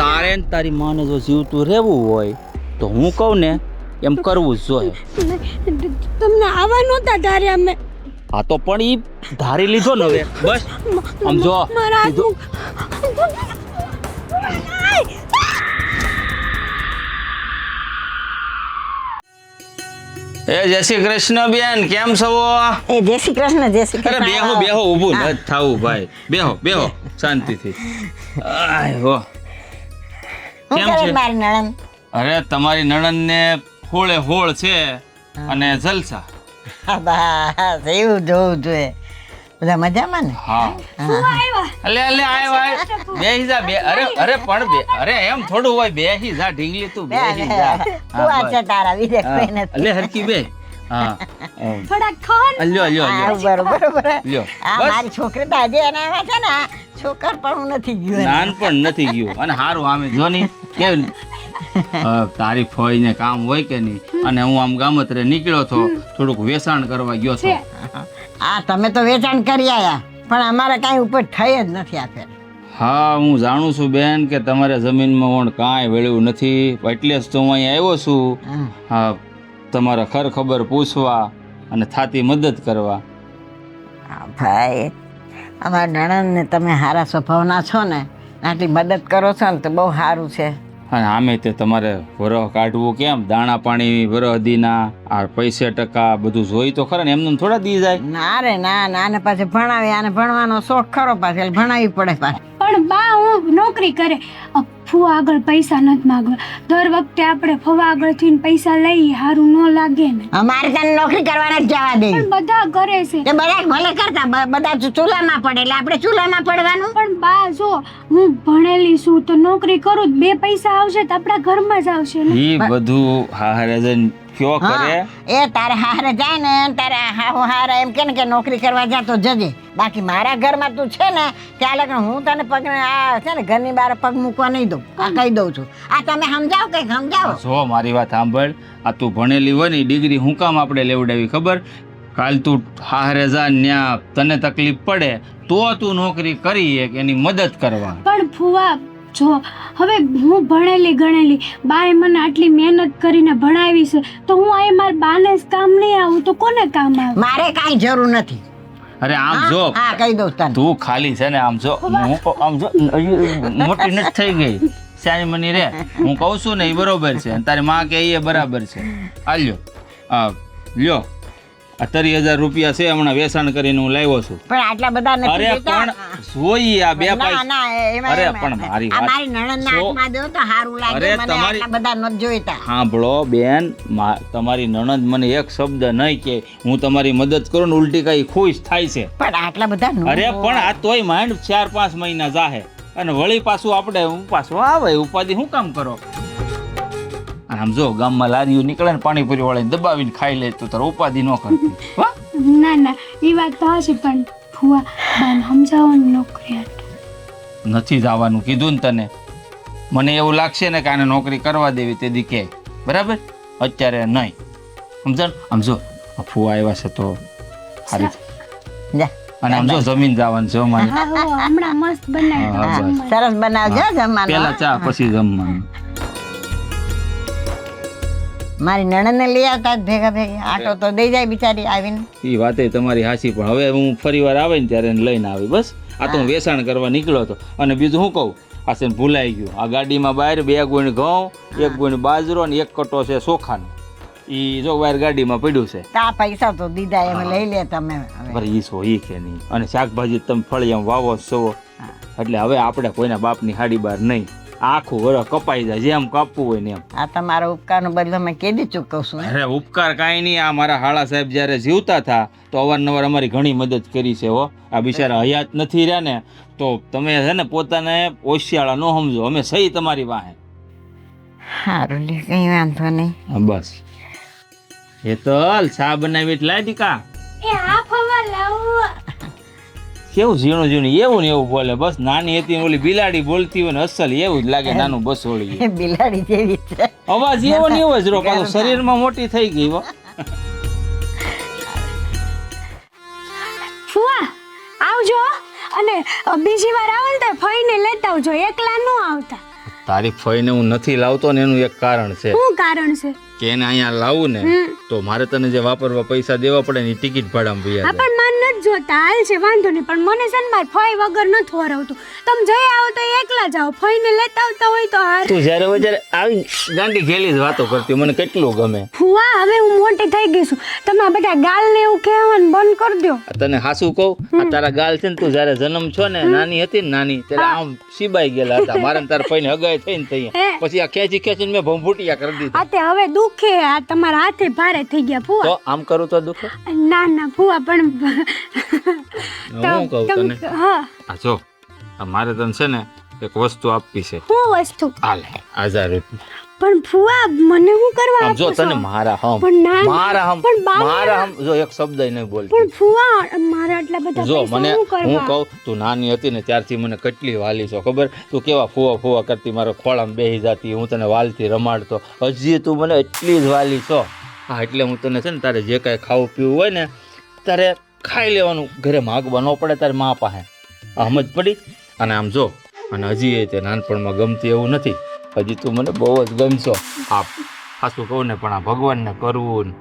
તારે ને તારી માને જો જીવતું રહેવું હોય તો હું કહું ને એમ કરવું જ જોઈએ. તમને આવા નહોતા ધારે અમે. હા તો પણ ઈ ધારી લીધો ને હવે બસ આમ જો એ જય શ્રી કૃષ્ણ બેન કેમ છો? એ જય શ્રી કૃષ્ણ જય શ્રી અરે બેહો બેહો ઊભું ન થાવું ભાઈ બેહો બેહો શાંતિથી. આય હો કેમ છે મારી નણંદ? અરે તમારી નણંદ ને હોળે હોળ છે અને જલસા. બસ એવું જોવું જોઈએ. બધા મજામાં ને? હા અલે અલે આય બેહી જા બે અરે અરે પણ બે અરે એમ થોડું હોય બેહી જા ઢીંગલી તું બેહી જા. તું આ છે તારા વિશે કોઈ નથી. અલે હરકી બે હા થોડા ખોન લ્યો લ્યો લ્યો બરોબર લ્યો આ મારી છોકરી તો હજી એનામાં છે ને છોકર પણ નથી ગયું. નાનપણ નથી ગયું અને હારું આમે જો ની કેવું તારી ફોઈ ને કામ હોય કે નહીં અને હું આમ ગામત્રે નીકળ્યો તો થોડુંક વેચાણ કરવા ગયો છો. હા તમે તો વેચાણ કરી આયા પણ અમારે કાંઈ ઉપર થઈ જ નથી આપે. હા હું જાણું છું બેન કે તમારે જમીનમાં વણ કાંઈ વેળ્યું નથી એટલે જ તો હું અહીંયા આવ્યો છું. હા તમારા ખર ખબર પૂછવા અને થાતી મદદ કરવા. ભાઈ અમારા નણંદને તમે સારા સ્વભાવના છો ને આટલી મદદ કરો છો ને તો બહુ સારું છે. અને આમે તે તમારે વરહ કાઢવું કેમ દાણા પાણી વરહ દીના આ પૈસે ટકા બધું જોઈ તો ખરા ને એમને થોડા દી જાય. ના રે ના નાને પાછે ભણાવી આને ભણવાનો શોખ ખરો પાછે ભણાવી પડે પાછે. પણ બા હું નોકરી કરે ફુવા આગળ પૈસા નથી માંગવા. દર વખતે આપણે ફવા આગળથી પૈસા લઈએ હારું ન લાગે ને. અમારે તને નોકરી કરવાના જ જવા દે. પણ બધા કરે છે. એ બધા ભલે કરતા બધા ચૂલામાં પડે એટલે આપણે ચૂલામાં પડવાનું. પણ બા જો હું ભણેલી છું તો નોકરી કરું બે પૈસા આવશે તો આપણા ઘરમાં જ આવશે ને. ઈ બધું હારે જઈને ક્યો કરે એ તારે હારે જાય ને તારે હારે એમ કે ને કે નોકરી કરવા જા તો જજે. બાકી મારા ઘરમાં તું છે ને ત્યાં લગન હું તને પગ આ છે ને ઘરની બહાર પગ મૂકવા નહીં દઉં. આ કહી દઉં છું. આ તમે સમજાવો કઈક સમજાવો. જો મારી વાત સાંભળ આ તું ભણેલી હોય ને ડિગ્રી હું કામ આપણે લેવડાવી ખબર? કાલ તું હારે જા ન્યા તને તકલીફ પડે તો તું નોકરી કરી એક એની મદદ કરવા. પણ ફુવા જો હવે હું ભણેલી ગણેલી બાએ મને આટલી મહેનત કરીને ભણાવી છે તો હું આ મારા બાને જ કામ નહીં આવું તો કોને કામ આવે? મારે કાંઈ જરૂર નથી. અરે આમ જો હા કહી દઉં તને. તું ખાલી છે ને આમ જો આમ જો મોટી નથી થઈ ગઈ સાની મની રે હું કહું છું ને એ બરોબર છે તારી માં કે એ બરાબર છે. આ લ્યો લ્યો આ 30,000 રૂપિયા છે હમણાં વેચાણ કરીને હું લાવ્યો છું. પણ આટલા બધા નથી. અરે પણ જોઈએ આ બે પૈસા. અરે પણ મારી વાત મારી નણંદના હાથમાં દો તો સારું લાગે. મને આટલા બધા નથી જોઈતા. સાંભળો બેન તમારી નણંદ મને એક શબ્દ નહીં કે હું તમારી મદદ કરું ને ઉલટી કઈ ખુશ થાય છે. પણ આટલા બધા અરે પણ આ તોય માંડ 4-5 મહિના જાહે અને વળી પાછું આપણે પાછું આવે ઉપાધિ શું કામ કરો? આમ જો ગામમાં લારીઓ નીકળે ને પાણીપુરી વાળાને દબાવીને ખાઈ લે તો તારે ઉપાધિ ન કરતી. ના ના એ વાત તો હશે પણ ફુવા બાને સમજાવો ને નોકરી નથી જવાનું કીધું ને તને. મને એવું લાગશે ને કે આને નોકરી કરવા દેવી તે દી કે બરાબર અત્યારે નહીં સમજણ. આમ જો ફુવા આવ્યા છે તો સારી જા અને આમ જો જમીન જવાનું છે અમારે. હમણાં મસ્ત બનાવી સરસ બનાવજો જમવાનું. પેલા ચા પછી જમવાનું. મારી નણંદને લઈ આવતા ભેગા ભેગી આટો તો દઈ જાય બિચારી આવીને. એ વાતે તમારી હાસી પણ હવે હું ફરી વાર આવે ને ત્યારે એને લઈને આવી બસ. આ તો હું વેચાણ કરવા નીકળ્યો હતો અને બીજું શું કહું આ છે ભૂલાઈ ગયું આ ગાડીમાં બહાર 2 ગુણ ઘઉં 1 ગુણ બાજરો ને 1 કટો છે ચોખાનો એ જો બહાર ગાડીમાં પડ્યું છે. આ પૈસા તો દીધા એમ લઈ લે તમે. બરાબર ઈ સો ઈ કે નહીં અને શાકભાજી તમે ફળિયામાં વાવો છો એટલે હવે આપણે કોઈના બાપની હાડી બહાર નહીં આખું વરસ કપાઈ જાય જેમ કાપવું હોય ને એમ. આ તમારા ઉપકારનો બદલો મેં કેદી ચૂકવશું. અરે ઉપકાર કાંઈ નહીં. આ મારા હાળા સાહેબ જ્યારે જીવતા હતા તો અવારનવાર અમારી ઘણી મદદ કરી છે હો. આ બિચારા હયાત નથી રહ્યા ને તો તમે છે ને પોતાને ઓશિયાળા ન સમજો અમે સહી તમારી વાહે. સારું લે કઈ વાંધો નહીં. બસ એ તો ચા બનાવી એટલે દીકા એ આ ફવા લાવો. કેવું ઝીણું ઝીણું એવું ને એવું બોલે બસ નાની હતી ઓલી બિલાડી બોલતી હોય ને અસલ એવું જ લાગે નાનું બસોળી બિલાડી જેવી છે અવાજ એવો ને એવો જ રો પાછો શરીરમાં મોટી થઈ ગઈ હો. ફુવા આવજો અને બીજી વાર આવો ને તો ફઈને લેતા આવજો એકલા ન આવતા. તારી ફઈને હું નથી લાવતો ને એનું એક કારણ છે શું કારણ છે? કે એને અહીંયા લાવું ને તો મારે તને જે વાપરવા પૈસા દેવા પડે ને એ ટિકિટ ભાડામાં હા ભૈયા પણ માન નથી જોતા, હાલ છે વાંધો નહીં, પણ મને છે ને મારે ફઈ વગર નથી વરાવતું. તમે જઈ આવો તો એકલા જાઓ, ફઈને લેતા આવતા હોય તો હાર. તું જ્યારે હોય ત્યારે આવી ગાંડી ઘેલી જ વાતો કરતી મને કેટલું ગમે. ફુવા હવે હું મોટી થઈ ગઈ છું, તમે આ બધા ગાલ ને એવું કહેવાનું બંધ કરી દો. તને હાસું કહું, આ તારા ગાલ છે ને તું જ્યારે જન્મ છો ને નાની હતી ને નાની ત્યારે આમ સીબાઈ ગયેલા હતા મારે ને તારા ફઈને હગાઈ થઈને થઈ પછી આ ખેંચી ખેંચીને મેં ભંભૂટિયા કરી દીધા. આ તે હવે દુખે, આ તમારા હાથે ભારે થઈ ગયા ફુવા. તો આમ કરું તો દુખે? ના ના ફુવા પણ હું કહું તને, હા આ જો આ મારે તને છે ને એક વસ્તુ આપવી છે. શું વસ્તુ? હાલે 1000 રૂપિયા. પણ ફુવા મને શું કરવા આમ જો આપો છો? તને મારા હમ પણ ના, મારા હમ પણ બા- મારા હમ જો એક શબ્દ નહીં બોલતી. પણ ફુવા મારા આટલા બધા જો પૈસા મને શું હું કરવા? કહું તું નાની હતી ને ત્યારથી મને કેટલી વાલી છો ખબર? તું કેવા ફુવા ફુવા કરતી મારા ખોળામાં બેસી જતી, હું તને વાલથી રમાડતો, હજી તું મને એટલી જ વાલી છો. હા એટલે હું તને છે ને તારે જે કાંઈ ખાવું પીવું હોય ને તારે ખાઈ લેવાનું, ઘરે માગવા ન પડે તારે મા પાસે. સમજ પડી? અને આમ જો અને હજી એ તે નાનપણમાં ગમતી એવું નથી, હજી તું મને બહુ જ ગમશો. આ ખાસું કહું ને પણ આ ભગવાનને કરવું ને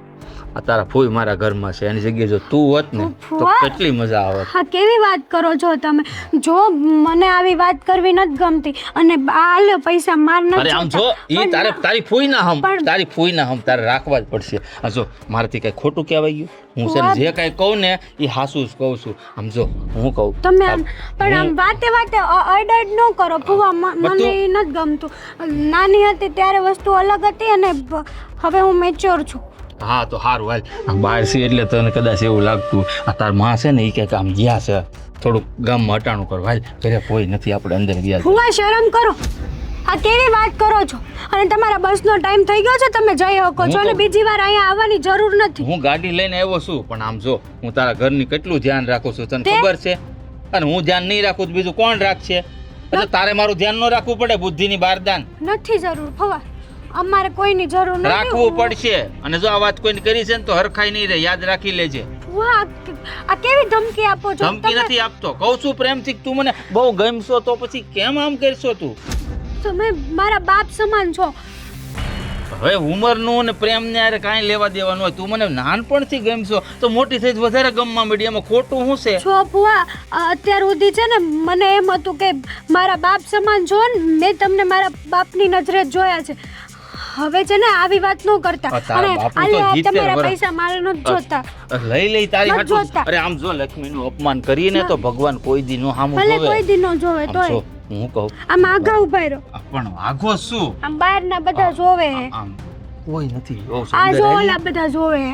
આ તારા ફૂઈ મારા ઘરમાં છે એની જગ્યાએ જો તું હોત ને તો ફુવા? કેટલી મજા આવત. હા કેવી વાત કરો છો તમે? જો મને આવી વાત કરવી નથી ગમતી અને આ લ્યો પૈસા માર અરે નથી આમ જો ઈ તારે તારી ફૂઈના હમ પણ- તારી ફૂઈના હમ તારે રાખવા જ પડશે. આ જો મારાથી કઈ ખોટું કહેવાય ગયું? હું છે ને જે કઈ કહું ને એ હાસું જ કહું છું. આમ જો હું કહું તમે આમ પણ આમ વાતે વાતે અડડ ન કરો ફુવા, મને તું- એ નથી ગમતું. નાની હતી ત્યારે વસ્તુ અલગ હતી અને હવે હું મેચ્યોર છું. હા તો સારું હાલ આમ બહાર છે એટલે તને કદાચ એવું લાગતું આ તાર માં છે ને એ કંઈક આમ ગયા છે થોડુંક ગામમાં હટાણું કરવા. હાલ ઘરે કોઈ નથી આપણે અંદર ગયા છે. ફુવા શરમ કરો, આ કેવી વાત કરો છો? અને તમારા બસનો ટાઈમ થઈ ગયો છે, તમે જઈ શકો છો અને બીજી વાર અહીંયા આવવાની જરૂર નથી. હું ગાડી લઈને આવ્યો છું પણ આમ જો હું તારા ઘરની કેટલું ધ્યાન રાખું છું તને તે? ખબર છે? અને હું ધ્યાન નહીં રાખું તો બીજું કોણ રાખશે? એટલે તારે મારું ધ્યાન ન રાખવું પડે, બુદ્ધિની બારદાન નથી જરૂર ફુવા, અમારે કોઈની જરૂર નથી. રાખવું પડશે. અને જો આ વાત કોઈને કરી છે ને તો હરખાઈ નહીં રહે, યાદ રાખી લેજે. ફુવા, આ કેવી ધમકી આપો છો ધમકી નથી આપતો, કહું છું પ્રેમથી તું મને બહુ ગમશો તો પછી કેમ આમ કરશો તું? તમે મારા બાપ સમાન છો. હવે ઉંમરનું અને પ્રેમને યાર કાંઈ લેવા દેવાનું હોય. તું મને નાનપણથી ગમશો તો મોટી થઈ વધારે ગમવા માંડી, એમાં ખોટું શું છે? છો ફુવા, અત્યાર સુધી છે ને મને એમ હતું કે મારા બાપ સમાન છો ને, મેં તમને મારા બાપની નજરે જ જોયા છે. હવે છે ને આવી વાત ન કરતા. તારા અને બાપુ તો આલે 70 તમારા વર્ષ. પૈસા મારે નથી જોતા. લઈ લઈ તારી નથી હાટું. જોતા. અરે આમ જો લક્ષ્મીનું અપમાન કરીને તો ભગવાન કોઈ દી નો સામું ભલે જોવે. કોઈ દી ન જોવે આમ તોય જો હું કહું આમ આગા ઉભા રહો, પણ વાઘો શું આમ બહારના બધા જોવે હે. આમ કોઈ નથી બહુ આ સુંદર જો આવી. ઓલા બધા જોવે હે.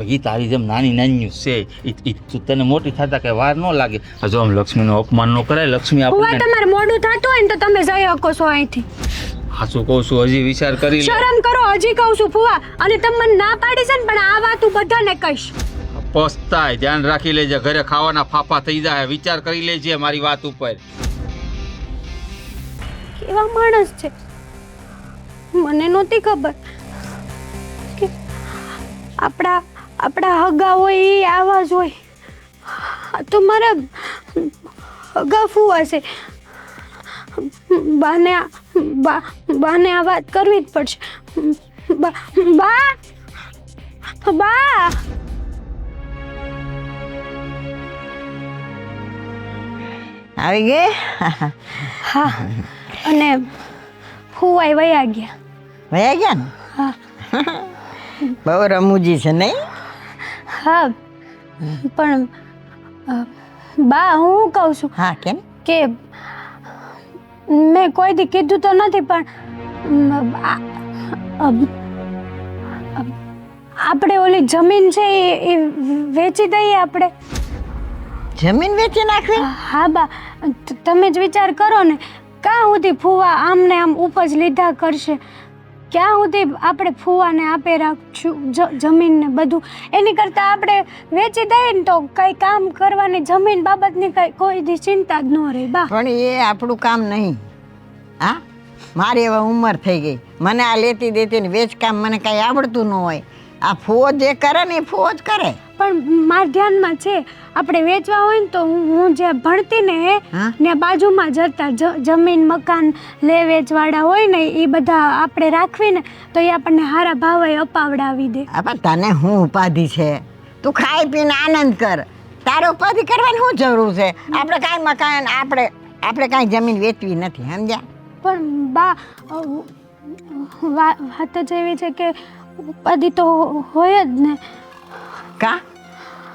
ઈ તારી જેમ નાની નાની છે ઈ તને મોટી થતા કઈ વાર ન લાગે. આ જો આમ લક્ષ્મીનું અપમાન ન કરાય. લક્ષ્મી ફુવા આપણને તમારે મોડું થતું હોય ને તો તમે જઈ શકો છો અહીંથી. હાચું કહું છું, હજી વિચાર કરી લે. શરમ કરો, હજી કહું છું ફુવા. અને તમે મને ના પાડી છે ને પણ આ વાત હું બધાને કહીશ. પસ્તાય, ધ્યાન રાખી લેજે, ઘરે ખાવાના ફાફા થઈ જાય. વિચાર કરી લેજે મારી વાત ઉપર. કેવા માણસ છે, મને નહોતી ખબર કે આપણા હગા હોય એ આવા જ હોય. આ તો મારા હગા ફુવા છે. બાને આ વાત કરવી જ પડશે. બા આવી ગઈ? હા, અને ફુવાઈ વયા ગયા. વયા ગયા ને? હા બહુ રમૂજી છે નહીં? હા, પણ બા હું કહું છું હા કેમ? કે મેં કોઈ દી કીધું તો નથી પણ આપણે ઓલી જમીન છે એ વેચી દઈએ આપણે. જમીન વેચી નાખવી? હા બા, તમે જ વિચાર કરો ને, ક્યાં સુધી ફુવા આમને આમ ઉપજ લીધા કરશે? ક્યાં સુધી આપણે ફુવાને આપે રાખશું જમીનને બધું? એની કરતાં આપણે વેચી દઈએ ને તો કંઈ કામ કરવાની જમીન બાબતની કંઈ કોઈ દી ચિંતા જ ન રહે બા. પણ એ આપણું કામ નહીં. હા, મારી હવે ઉંમર થઈ ગઈ, મને આ લેતી દેતી ને વેચ કામ મને કાંઈ આવડતું ન હોય. આ ફોજ જે કરે ને એ ફોજ કરે. પણ મારા ધ્યાનમાં છે આપણે વેચવા હોય ને તો હું જે ભણતી ને હા? ને બાજુમાં જતા જમીન મકાન લે વેચવાળા હોય ને એ બધા આપણે રાખવીને તો એ આપણને સારા ભાવે અપાવડાવી દે. પણ તને હું ઉપાધિ છે? તું ખાઈ પીને આનંદ કર. તારે ઉપાધિ કરવાની શું જરૂર છે? આપણે કાંઈ મકાન આપણે કાંઈ જમીન વેચવી નથી, સમજ્યા? પણ બા વાત જ એવી છે કે ઉપાધિ તો હોય જ ને. કા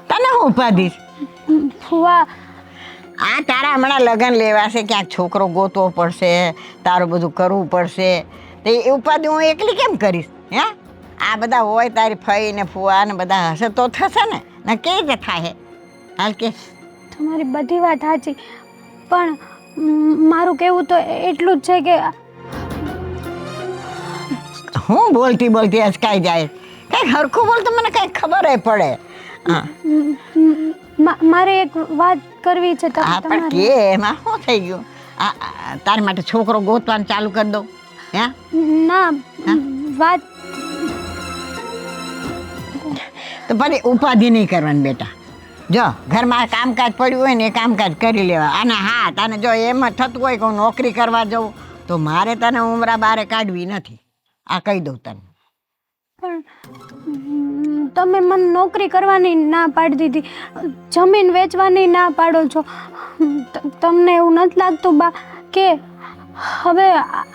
તને હું ઉપાધિ છે? ફુવા આ તારા હમણાં લગ્ન લેવાશે, ક્યાંક છોકરો ગોતવો પડશે, તારું બધું કરવું પડશે, તો એ ઉપાધિ હું એકલી કેમ કરીશ? હે, આ બધા હોય તારી ફઈ ને ફુવા ને બધા હશે તો થશે ને કેવી રીતે થાય? હાલ કે તમારી બધી વાત સાચી, પણ મારું કહેવું તો એટલું જ છે કે હું બોલતી અચકાઈ જાય. કંઈક હરખું બોલ તો મને કંઈક ખબર પડે. હા, મારે એક વાત કરવી છે હા પણ કે એમાં શું થઈ ગયું? તારી માટે છોકરો ગોતવાનું ચાલુ કરી દઉં? હે ના વાત તો પછી ઉપાધિ નહીં કરવાની બેટા. જો ઘરમાં કામકાજ પડ્યું હોય ને એ કામકાજ કરી લેવા. અને હા, તને જો એમ જ થતું હોય કે હું નોકરી કરવા જાઉં તો મારે તને ઉમરા બારે કાઢવી નથી, આ કહી દઉં તને. પણ તમે મને નોકરી કરવાની ના પાડી દીધી, જમીન વેચવાની ના પાડો છો. તમને એવું નથી લાગતું બા કે હવે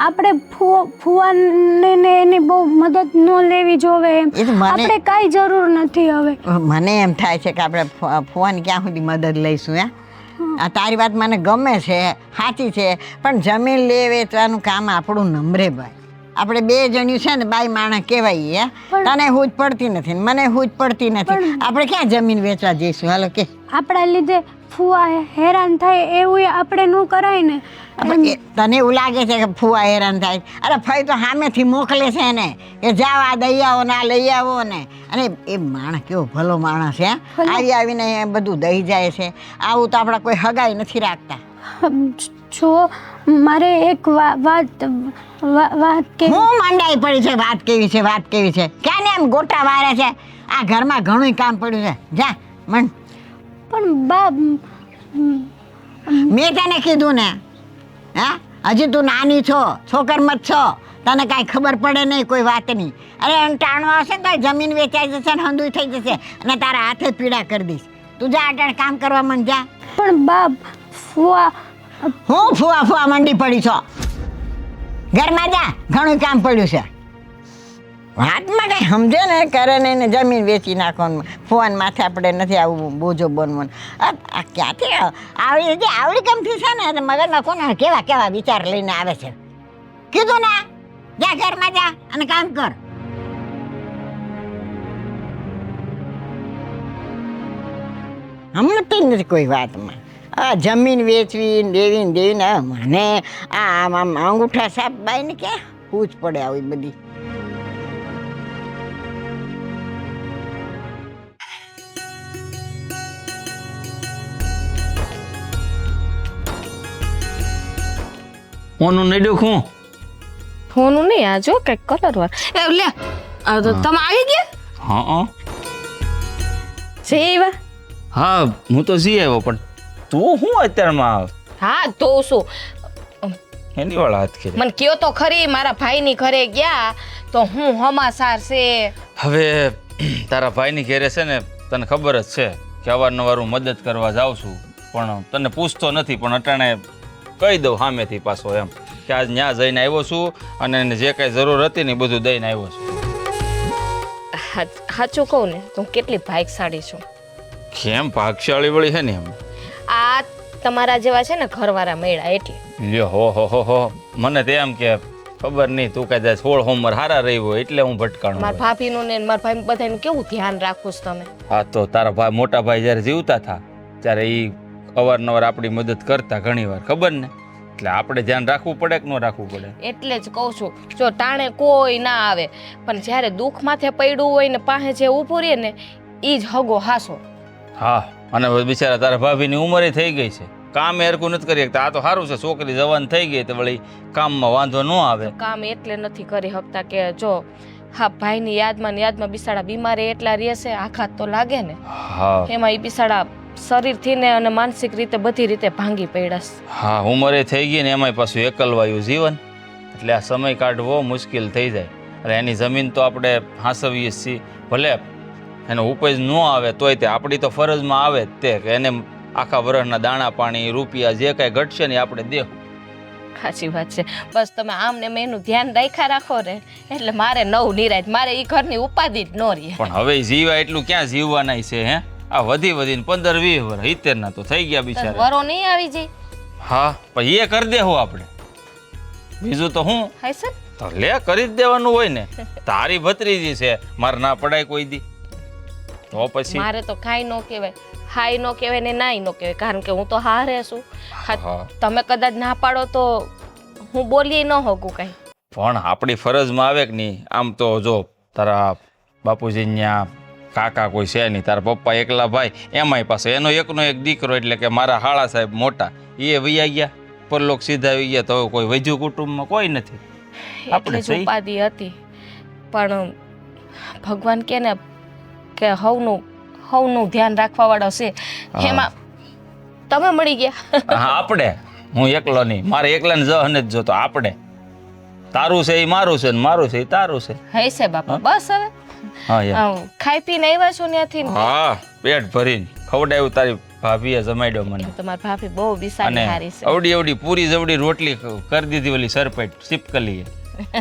આપણે ફુવાને એની બહુ મદદ ન લેવી જોવે એમ? આપણે કાંઈ જરૂર નથી હવે. મને એમ થાય છે કે આપણે ફુવાની ક્યાં સુધી મદદ લઈશું? હે, આ તારી વાત મને ગમે છે, સાચી છે, પણ જમીન લે વેચવાનું કામ આપણું નમરે ભાઈ. આપણે બે જણ્યું છે ને બાઈ માણસ કહેવાય. તને હુજ પડતી નથી ને મને હુજ પડતી નથી, આપણે ક્યાં જમીન વેચવા જઈશું? હાલો કે આપણા લીધે ફુવા હેરાન થાય એવું આપણે ન કરાય ને. તને એવું લાગે છે કે ફુવા હેરાન થાય? અરે ફઈ તો સામેથી મોકલે છે ને કે જાઓ આ દઈ આવો ને આ લઈ આવો ને. અને એ માણસ કેવો ભલો માણસ છે, આવીને બધું દઈ જાય છે. આવું તો આપણા કોઈ હગાઈ નથી રાખતા. જો મારે એક વાત કે હું મંડાઈ પડી છે? વાત કેવી છે? ક્યાં ને એમ ગોટા વારે છે? આ ઘરમાં ઘણું કામ પડ્યું છે, જા મન. પણ બા મેં તને કીધું ને, હા હજી તું નાની છો, છોકરમાં જ છો, તને કાંઈ ખબર પડે નહીં કોઈ વાતની. અરે અંટાણું આવશે ને તો જમીન વેચાઈ જશે ને હંધુઈ થઈ જશે અને તારા હાથે પીડા કરી દઈશ. તું જા અટાણે કામ કરવા માંડ જા. પણ બા ફુવા હું ફુવા મંડી પડી છો? ઘરમાં જા, ઘણું કામ પડ્યું છે. વાતમાં કઈ સમજે ને કરે ને જમીન વેચી નાખવાનું. ફોન માથે આપણે નથી આવું બોજો બનવાનું. આ ક્યાંથી આવડી ગમતી છે ને મગજમાં કોને કેવા વિચાર લઈને આવે છે? કીધું ને, જા ઘરમાં જા અને કામ કર. હમણાં નથી કોઈ વાતમાં. આ જમીન વેચવી દેવી ને મને આમ અંગૂઠા સાપ બાઈ ને ક્યાં પૂછ પડે આવી બધી. ફોનનું નહીં ડોખું? ફોનનું નહીં, આ જો કંઈક કલર વાર લે. તો તમે આવી ગયા? હા છે એવા? હા, હું તો જઈ આવ્યો, પણ તું શું અત્યારમાં? હા તો શું, એની વાળા હાથ કરી. મને કયો તો ખરી, મારા ભાઈની ઘરે ગયા તો હું હમાસાર છે. હવે તારા ભાઈની ઘેરે છે ને, તને ખબર જ છે કે અવારનવાર હું મદદ કરવા જાઉં છું, પણ તને પૂછતો નથી. પણ અટાણે કહી દઉં સામેથી પાછો એમ કે આજ ત્યાં જઈને આવ્યો છું અને એને જે કાંઈ જરૂર હતી ને એ બધું દઈને આવ્યો છું. સાચું કહું ને તો હું કેટલી ભાગ્યશાળી છું. કેમ ભાગશાળી વળી છે ને એમ? આ તમારા જેવા છે ને ઘરવાળા મળ્યા એટલે. લ્યો હો મને તો એમ કે ખબર નહીં તું કદાચ 16 હોમર હારા રહી હોય એટલે હું ભટકાણું. મારા ભાભીનું ને મારા ભાઈ બધાનું કેવું ધ્યાન રાખું છું તમે. હા તો તારા ભાઈ મોટા ભાઈ જ્યારે જીવતા હતા ત્યારે એ અવારનવાર આપણી મદદ કરતા ઘણી વાર, ખબર ને? એટલે આપણે ધ્યાન રાખવું પડે કે ન રાખવું પડે? એટલે જ કહું છું, જો ટાણે કોઈ ના આવે પણ જ્યારે દુઃખ માથે પડ્યું હોય ને પાસે જે ઊભું રહે ને એ જ હગો હાસો. હા, અને બિચારા તારા ભાભીની ઉંમરે થઈ ગઈ છે, કામ હરખું નથી કરી શકતા. આ તો સારું છે, છોકરી જવાન થઈ ગઈ તો વળી કામમાં વાંધો ન આવે. કામ એટલે નથી કરી શકતા કે જો હા ભાઈની યાદમાં ને યાદમાં બિસાડા બીમારે એટલા રહેશે, આઘાત તો લાગે ને. હા એમાં એ બિસાડા શરીરથી ને અને માનસિક રીતે બધી રીતે ભાંગી પડ્યા. હા ઉંમરે થઈ ગઈ ને એમાંય પાછું એકલવાયું જીવન, એટલે આ સમય કાઢવો મુશ્કેલ થઈ જાય. એટલે એની જમીન તો આપણે હાંસવીએ છીએ, ભલે એનો ઉપજ ન આવે તોય તે આપણી તો ફરજમાં આવે જ તે કે એને આખા વર્ષના દાણા પાણી રૂપિયા જે કાંઈ ઘટશે ને એ આપણે દેવું. સાચી વાત છે. બસ તમે આમ ને એનું ધ્યાન રાખ્યા રાખો ને એટલે મારે નવ નિરાત, મારે એ ઘરની ઉપાધિ જ ન રહે. પણ હવે જીવા એટલું ક્યાં જીવવાના છે હે? આ વધીને 15-20 વર્ષ 70 ના તો થઈ ગયા બિચારા. વરો નહીં આવી જાય. હા પણ એ કરી દેવું આપણે, બીજું તો હું હાય સર તો લે કરી જ દેવાનું હોય ને. તારી ભત્રીજી છે, મારે ના પડાય કોઈ દી તો પછી મારે તો કાંઈ ન કહેવાય, હાય ન કહેવાય ને નાય ન કહેવાય, કારણ કે હું તો હારે છું. હા. તમે કદાચ ના પાડો તો હું બોલી ન હોકું કાંઈ. પણ આપણી ફરજમાં આવે કે નહીં. આમ તો જો તારા બાપુજી ત્યાં કાકા કોઈ છે નહીં, તારા પપ્પા એકલા ભાઈ, એમાંય પાછો એનો એકનો એક દીકરો, એટલે કે મારા હાળા સાહેબ મોટા એ વૈયા ગયા, પરલોક સીધા આવી ગયા, તો કોઈ વૈજુ કુટુંબમાં કોઈ નથી. એટલે જ ઉપાધિ હતી. પણ ભગવાન કે ને કે હવનું ધ્યાન રાખવા વાળો છે, એમાં તમે મળી ગયા. હા આપણે, હું એકલો નહીં, મારે એકલાને જહને જ જોતો. આપણે તારું છે એ મારું છે ને મારું છે એ તારું છે. હે છે બાપા. બસ હવે હા યાર ખાઈ પીને આવ્યા છો ત્યાંથી? હા પેટ ભરીને ખવડાવ્યું. તારી ભાભીએ જમાડ્યો મને. તમારી ભાભી બહુ બિસારી હારી છે. અવડી પૂરી જવડી રોટલી કરી દીધી ઓલી સરપેટ સિપકલીએ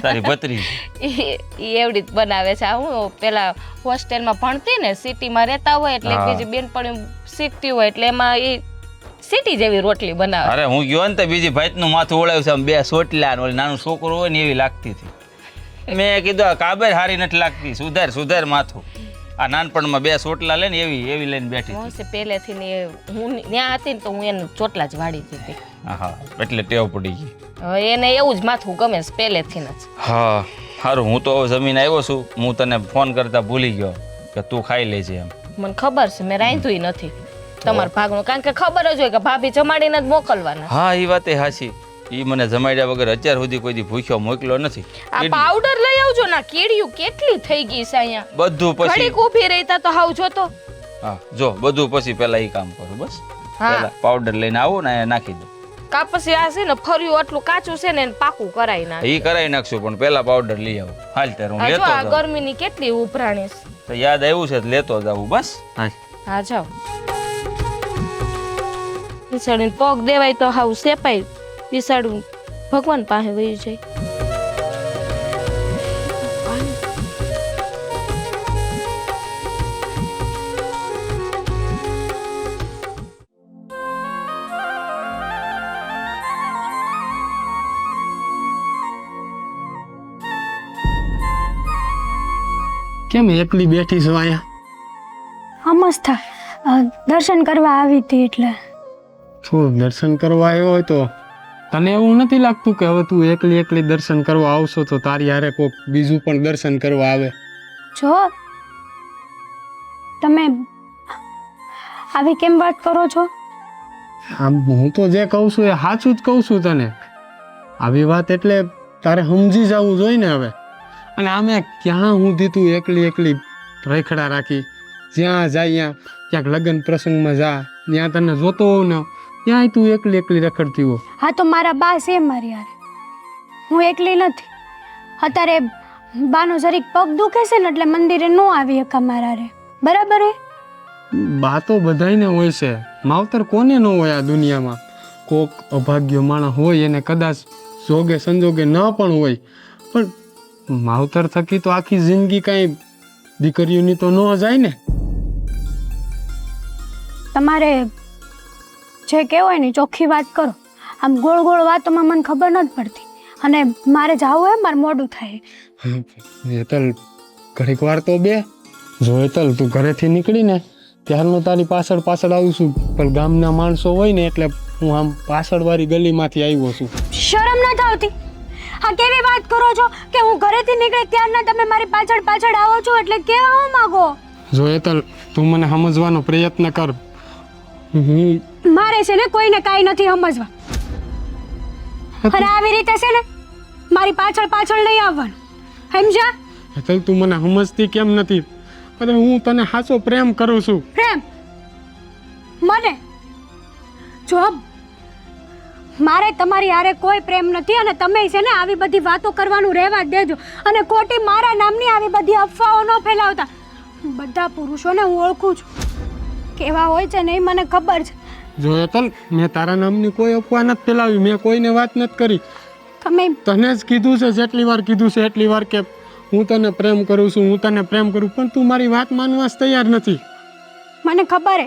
તારી ભત્રી. એ એવડી જ બનાવે છે. હું પેલા હોસ્ટેલમાં ભણતી ને, સિટીમાં રહેતા હોય એટલે બીજી બેનપણી શીખતી હોય એટલે એમાં એ સિટી જેવી રોટલી બનાવે. અરે હું ગયો ને તો બીજી ભાઈનું માથું ઓળાવ્યું છે, આમ 2 સોટલા ને ઓલી નાનું છોકરું હોય ને એવી લાગતી હતી. મેં કીધું આ કાબર હારી નથી લાગતી, સુધાર માથું. આ નાનપણમાં 2 સોટલા લે ને એવી લઈને બેઠી હતી. પહેલેથી ને હું ત્યાં હતી ને તો હું એને ચોટલા જ વાળી દીધી. હા એટલે ટેવ પડી ગઈ. હવે એને એવું જ માથું ગમે છે પહેલેથી જ. હા સારું, હું તો હવે જમીન આવ્યો છું. હું તને ફોન કરતા ભૂલી ગયો કે તું ખાઈ લેજે એમ. મને ખબર છે, મેં રાંધ્યું નથી તમારા ભાગનું, કારણ કે ખબર જ હોય કે ભાભી જમાડીને જ મોકલવાના. હા એ વાત એ હાચી. એ મને જમાડ્યા વગર અત્યાર સુધી કોઈ દી ભૂખ્યો મોકલ્યો નથી. આ પાવડર લઈ આવજો ના, કેડિયું કેટલી થઈ ગઈ છે અહીંયા. બધું પછી ઘડીક ઊભી રહેતા તો હાવ જોતો. હા જો બધું પછી પેલા એ કામ કરું. બસ પેલા પાવડર લઈને આવો ને નાખી દો. કા પછી આ છે ને ફર્યું આટલું કાચું છે ને એને પાકું કરાવી નાખ. એ કરાવી નાખશું, પણ પેલા પાવડર લઈ આવો. હાલ ત્યારે હું લેતો આ જાઉં. ગરમીની કેટલી ઉભરાણી છે. તો યાદ આવ્યું છે લેતો જાવું. બસ હા જાઓ. બિસાડીને પગ દેવાય તો હાવ સેપાય. બિસાડું ભગવાન પાસે વયું જાય. કેમ એકલી બેઠી છો અહીંયા? અમસ્તા દર્શન કરવા આવી હતી એટલે. શું દર્શન કરવા આવ્યો હોય તો તને એવું નથી લાગતું કે હવે તું એકલી દર્શન કરવા આવશો તો તારી હારે કોક બીજું પણ દર્શન કરવા આવે? જો તમે આવી કેમ વાત કરો છો? આમ હું તો જે કહું છું એ સાચું જ કહું છું તને. આવી વાત એટલે તારે સમજી જવું જોઈએ ને હવે. અને આમે ક્યાં સુધી તું એકલી રેખડા રાખી? જ્યાં જાય ક્યાંક લગ્ન પ્રસંગમાં જા, ત્યાં તને જોતો હોવ ને ત્યાંય તું એકલી રખડતી હો. હા તો મારા બા છે મારી યાર, હું એકલી નથી. અત્યારે બાનો જરીક પગ દુખે છે ને એટલે મંદિરે ન આવી શકા મારા રે. બરાબર હે? બા તો બધાયને હોય છે, માવતર કોને ન હોય આ દુનિયામાં. કોક અભાગ્ય માણસ હોય એને કદાચ જોગે સંજોગે ન પણ હોય, પણ માવતર થકી તો આખી જિંદગી કાંઈ દીકરીઓની તો ન જાય ને. તમારે જે કહેવાય ને ચોખ્ખી વાત કરો. આમ ગોળ વાતોમાં મને ખબર નથી પડતી, અને મારે જવું હોય મારે મોડું થાય. હેતલ ઘડીક વાર તો બે જો. હેતલ તું ઘરેથી નીકળીને ત્યારનો તારી પાછળ આવું છું, પણ ગામના માણસો હોય ને એટલે હું આમ પાછળવાળી ગલીમાંથી આવ્યો છું. શરમ નથી આવતી? આ કેવી વાત કરો છો કે હું ઘરેથી નીકળે ત્યારના તમે મારી પાછળ આવો છો, એટલે કેવા હું માંગો? જો હેતલ તું મને સમજવાનો પ્રયત્ન કર. મારે છે ને કોઈને કાંઈ નથી સમજવા, અને આવી રીતે છે ને મારી પાછળ નહીં આવવાનું, સમજ્યા? હેતલ તું મને સમજતી કેમ નથી? અરે હું તને સાચો પ્રેમ કરું છું. પ્રેમ મને જો મારે તમારી હારે કોઈ પ્રેમ નથી અને તમે છે ને આવી બધી વાતો કરવાનું રહેવા જ દેજો અને ખોટી મારા નામની આવી બધી અફવાઓ ન ફેલાવતા. બધા પુરુષોને હું ઓળખું છું, કેવા હોય છે ને એ મને ખબર છે. જો હેતલ, મેં તારા નામની કોઈ અફવા નથી ફેલાવી, મેં કોઈને વાત નથી કરી. તમે તને જ કીધું છે, જેટલી વાર કીધું છે એટલી વાર કે હું તને પ્રેમ કરું છું, હું તને પ્રેમ કરું, પણ તું મારી વાત માનવા જ તૈયાર નથી. મને ખબર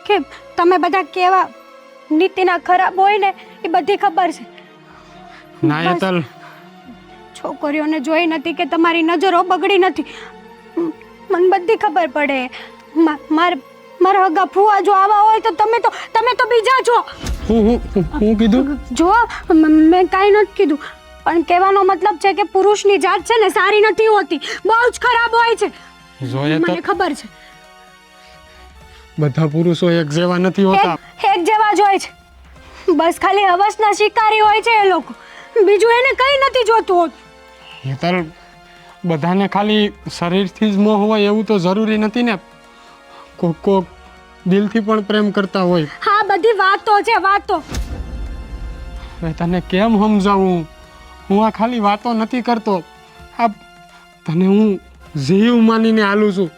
છે કે તમે બધા કેવા નીતિના ખરાબ હોય ને એ બધી ખબર છે. ના હેતલ, છોકરીઓને જોઈ નથી કે તમારી નજરો બગડી નથી, મને બધી ખબર પડે. મારા હગા ફુવા જો આવા હોય તો તમે તો બીજા છો. હું કીધું? જો મેં કાંઈ નથી કીધું, પણ કહેવાનો મતલબ છે કે પુરુષની જાત છે ને સારી નથી હોતી, બહુ જ ખરાબ હોય છે. જોઈએ તો મને ખબર છે. બધા પુરુષો એક જેવા નથી હોતા. એક જેવા જ હોય છે, બસ ખાલી હવસના શિકારી હોય છે એ લોકો, બીજું એને કંઈ નથી જોતું હોતું. હેતલ, બધાને ખાલી શરીરથી જ મોહ હોય એવું તો જરૂરી નથી ને. કોક દિલથી પણ પ્રેમ કરતા હોય. હા, બધી વાતો છે, વાતો. હવે તને કેમ સમજાવું? હું આ ખાલી વાતો નથી કરતો, આ તને હું જીવ માનીને હાલું છું.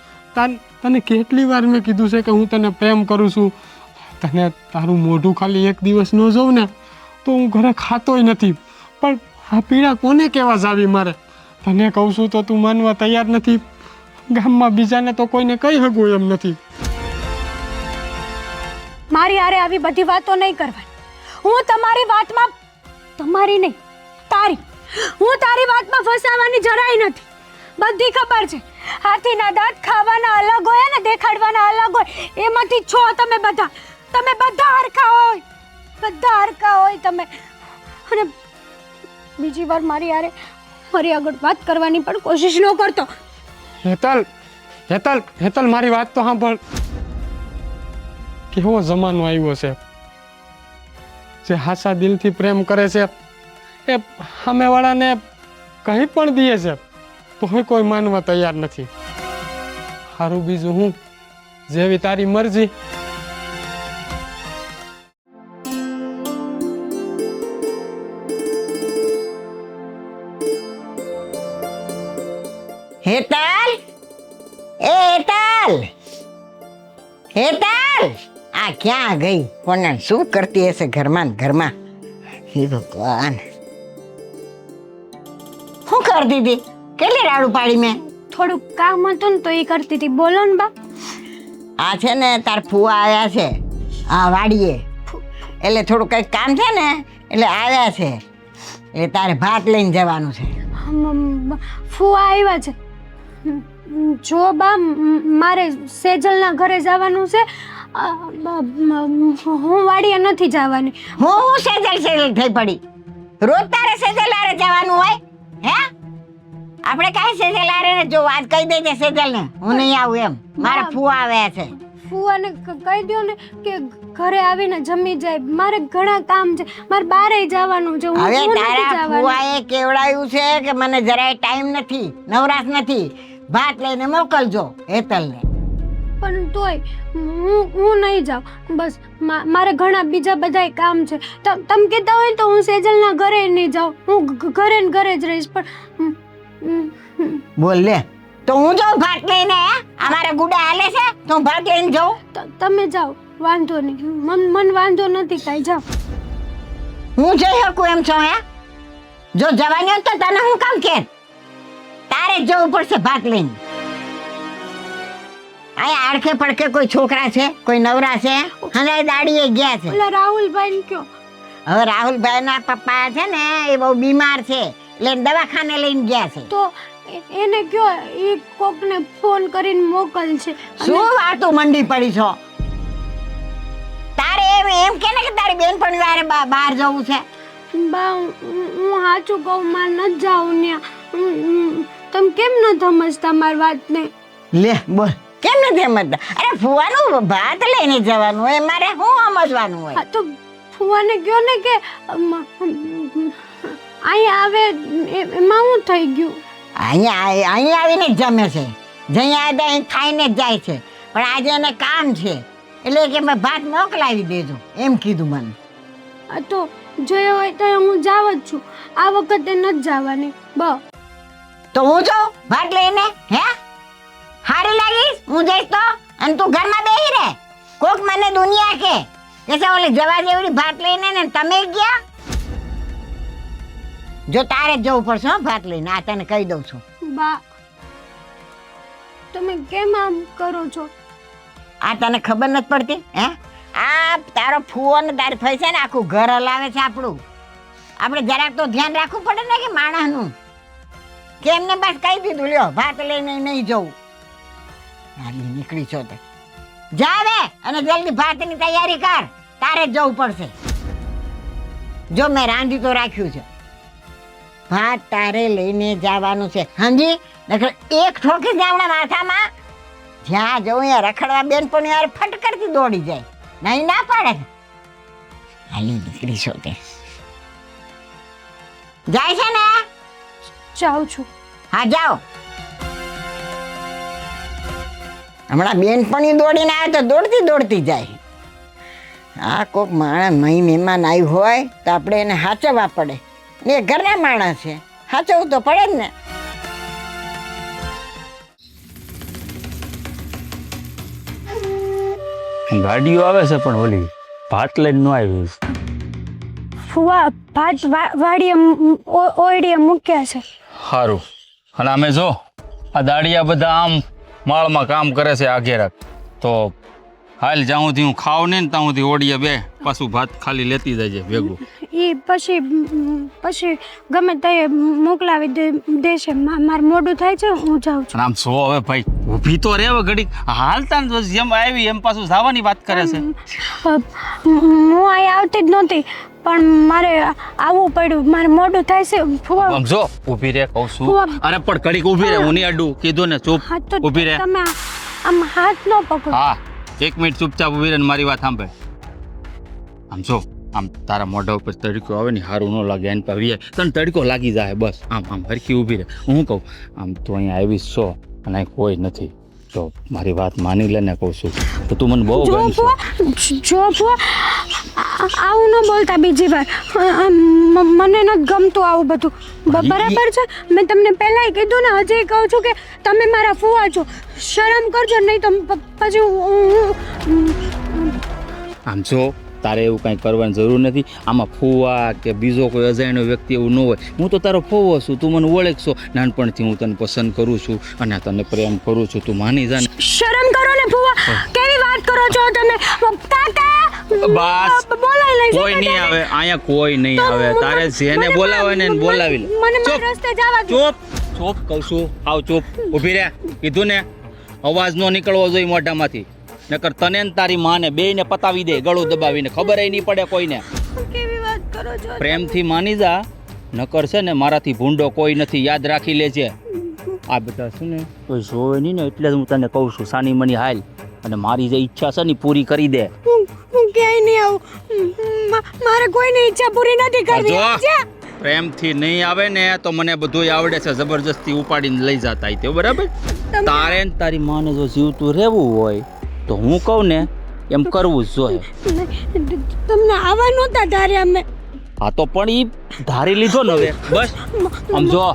તને કેટલી વાર મેં કીધું છે કે હું તને પ્રેમ કરું છું. તને તારું મોઢું ખાલી એક દિવસ ન જોઉં ને તો હું ઘરે ખાતોય નથી. પણ આ પીડા કોને કહેવા જાવી મારે? તને કહું છું તો તું માનવા તૈયાર નથી. ગામમાં બીજાને તો કોઈને કહી શકું એમ નથી. મારી હારે આવી બધી વાતો નહીં કરવાની. હું તમારી વાતમાં, તમારી નહીં તારી, હું તારી વાતમાં ફસાવાની જરાય નથી. બધી ખબર છે. હાથીના દાંત ખાવાના અલગ હોય ને દેખાડવાના અલગ હોય, એમાંથી છો તમે બધા. તમે બધા હરખા હોય, બધા હરખા હોય તમે. અને બીજી વાર મારી હારે મારી આગળ વાત કરવાની પણ કોશિશ ન કરતો. હેતલ, હેતલ, હેતલ, મારી વાત તો સાંભળ. કેવો જમાનો આવ્યો છે. જે હાસા દિલથી પ્રેમ કરે છે એ સામેવાળાને કંઈ પણ દે છે તોય કોઈ માનવા તૈયાર નથી. સારું, બીજું હું, જેવી તારી મરજી. હેતલ, એ હેતલ, હેતલ, આ ક્યાં ગઈ? કોને શું કરતી હશે ઘરમાં ને ઘરમાં? હે ભગવાન, શું કરતી હતી? કેટલી રાડું પાડી મેં? થોડુંક કામ હતું ને તો એ કરતી હતી. બોલો ને બા. આ છે ને તાર ફુવા આવ્યા છે આ વાડીએ, એટલે થોડું કંઈક કામ છે ને એટલે આવ્યા છે, એટલે તારે ભાત લઈને જવાનું છે. ફુવા આવ્યા છે. જો બા, મારે સેજલના ઘરે જવાનું છે. હું વાડીએ નથી જવાની. હું સેજલ સેજલ થઈ પડી? રોજ તારે સેજલ હારે જવાનું હોય? હે, આપણે કાંઈ સેજલ હારે ને જો આજ કહી દેજે સેજલ ને હું નહીં આવું એમ. મારા ફુવા આવ્યા છે. ફુવાને કહી દો ને કે ઘરે આવીને જમી જાય. મારે ઘણા કામ છે, મારે બારે જવાનું છે. હવે તારા ફુવાએ કેવડાયું છે કે મને જરાય ટાઈમ નથી, નવરાશ નથી, ભાત લઈને મોકલજો હેતલને. પણ તોય હું નહીં જાઉં. બસ મારે ઘણા બીજા બધાય કામ છે. તમે કહેતા હોય તો હું સેજલના ઘરે નહીં જાઉં, હું ઘરે ને ઘરે જ રહીશ. પણ બોલ લે, તો હું જાઉં ભાત લઈને? અમારે ગુડા હાલે છે તો હું ભાત લઈને જાઉં? તમે જાઓ, વાંધો નહીં. મન વાંધો નથી કાંઈ. જાઓ. હું જઈ શકું એમ છો? હે, જો જવાની હોત તો તને હું કામ કે? તારે જ જવું પડશે ભાત લઈને. અહીંયા આડખે પડખે કોઈ છોકરા છે, કોઈ નવરા છે? હંગાઈ દાડીએ ગયા છે. ઓલા રાહુલભાઈ કયો? હવે રાહુલભાઈ ના પપ્પા છે ને એ બહુ બીમાર છે એટલે દવાખાને લઈને ગયા છે. તો એને કયો એ કોકને ફોન કરીને મોકલશે. શું વાતું મંડી પડી છો? તારે એમ કે ને કે તારી બેનપણી વારે બહાર જવું છે? બા, હું સાચું કહું, માર ન જાઉં ત્યાં. તમે કેમ ન સમજતા મારી વાતને? લે બોલ, કેમ નથી સમજતા? અરે ફુવાનું ભાત લઈને જવાનું હોય, મારે શું સમજવાનું હોય? તો ફુવાને કયો ને કે અહીંયા આવે, એમાં હું થઈ ગયું? અહીંયા આવીને જ જમે છે. જઈ આવે અહીં ખાઈને જ જાય છે. પણ આજે એને કામ છે એટલે કે મેં ભાત મોકલાવી દેજો એમ કીધું મને. આ તો જે હોય તો હું જાવ જ છું. આ વખતે નથી જવાની. તો હું જાઉં ભાત લઈને? હે હારી લાગીશ હું જઈશ તો? અને તું ઘરમાં બેહી રહે. કોક મને દુનિયા કે છે ઓલી જવા જેવડી ભાત લઈને ને તમે ગયા. જો તારે જ જવું પડશે હો ભાત લઈને. આ તને કહી દઉં છું. બા તમે કેમ આમ કરો છો? આ તને ખબર નથી પડતી? હે આ તારો ફુવો ને તારી ફઈ છે ને આખું ઘર હલાવે છે આપણું. આપણે જરાક તો ધ્યાન રાખવું પડે ને કે માણસનું. કે એમને બસ કહી દીધું લ્યો ભાત લઈને નહીં જવું. હાલી નીકળી છો તે જાવે અને જલ્દી ભાતની તૈયારી કર. તારે જ જવું પડશે. જો મેં રાંધી તો રાખ્યું છે. ભાત તારે લઈને જવાનું છે સમજી? નકર એક ઠોકી જાવણા માથામાં. જ્યાં જવું ત્યાં રખડવા બેન પણ યાર ફટ કરતી દોડી જાય. નહીં ના પાડે. હાલી નીકળી છો તે જાય છે ને? જાઉં છું. હા જાઓ. હમણાં બેનપણી દોડીને આવે તો દોડતી દોડતી જાય. આ કોક માણસ મહેમાન આવ્યું હોય તો આપણે એને સાચવવા પડે. ને ઘરના માણસ છે સાચવવું તો પડે જ ને. ગાડીઓ આવે છે પણ ઓલી ભાત લઈને ન આવી. ફુવા ભાત વાડીએ ઓયડીએ મૂક્યા છે. સારું. અને અમે જો આ દાડિયા બધા આમ માળમાં કામ કરે છે આગેરાક. તો હાલ જ્યાં સુધી હું ખાવ નહીં ને ત્યાં સુધી ઓડીએ બે પાછું ભાત ખાલી લેતી જાય ભેગું. એ પછી ગમે તે મોકલાવી દેશે. મારું મોઢું થાય છે હું જાઉં છું. આમ સો હવે ભાઈ ઊભી તો રહેવે ઘડીક. હાલતા ને જેમ આવી એમ પાછું જવાની વાત કરે છે. હું અહીં આવતી જ નહોતી પણ મારે આવવું પડ્યું. મારે મોઢું થાય છે. આમ જો ઊભી રહે કહું છું. અરે પણ ઘડીક ઊભી રહે. હું નહીં અડું કીધું ને. ચૂપ ઊભી રહે. તમે આમ હાથ ન પકડો. હા 1 મિનિટ ચૂપચાપ ઊભી રહે ને મારી વાત સાંભળે. આમ જો આમ તારા મોઢા ઉપર તડકો આવે ને સારું ન લાગે. એની પર તને તડકો લાગી જાય બસ. આમ આમ હરખી ઊભી રહે. હું કહું આમ તું અહીંયા આવીશ છો અને અહીં કોઈ નથી તો મારી વાત માની લે ને કહું છું તો તું મને બહુ ગમશે. જો આવું ન બોલતા બીજી વાર. મને નથી ગમતું આવું બધું. બરાબર છે. મેં તમને પહેલાંય કીધું ને હજી કહું છું કે તમે મારા ફુવા છો. શરમ કરજો નહીં તો પછી આમ જો તારે એવું કાંઈ કરવાની જરૂર નથી. આમાં ફુવા કે બીજો કોઈ અજાણ્યો વ્યક્તિ એવું ન હોય. હું તો તારો ફુવો છું. તું મને ઓળખશો. નાનપણથી હું તને પસંદ કરું છું અને તને પ્રેમ કરું છું. તું માની જા ને. શરમ કરો ને ફુવા. કેવી વાત કરો છો તમે? કાકા બસ બોલાવી લઈશ. કોઈ નહીં આવે અહીંયા. કોઈ નહીં આવે. તારે જેને બોલાવે ને એને બોલાવી લે. મને મારા રસ્તે જવા દો. ચૂપ કહું છું. આવ ચૂપ ઊભી રહે. કીધું ને અવાજ ન નીકળવો જોઈએ મોઢામાંથી. નકર તને ને તારી માને બેયને પતાવી દે ગળું દબાવીને. ખબર નહીં પડે કોઈને. કેવી વાત કરો છો? પ્રેમથી માની જા. નકર છે ને મારાથી ભૂંડો કોઈ નથી. યાદ રાખી લેજે. આ બધા છે ને કોઈ જોવે નહીં ને એટલે જ હું તને કહું છું સાની મની હાલ અને મારી જે ઈચ્છા છે ને પૂરી કરી દે. હું ક્યાંય નહીં આવું. મારે કોઈની ઈચ્છા પૂરી નથી કરવી. જો પ્રેમથી નહીં આવે ને તો મને બધું આવડે છે. જબરજસ્તી ઉપાડીને લઈ જતા તે બરાબર. તારે ને તારી માને જો જીવતું રહેવું હોય તો હું કહું ને એમ કરવું જ જોઈએ. તમને આવા નહોતા ધારે અમે. હા તો પણ ઈ ધારી લીધો ને હવે બસ. સમજો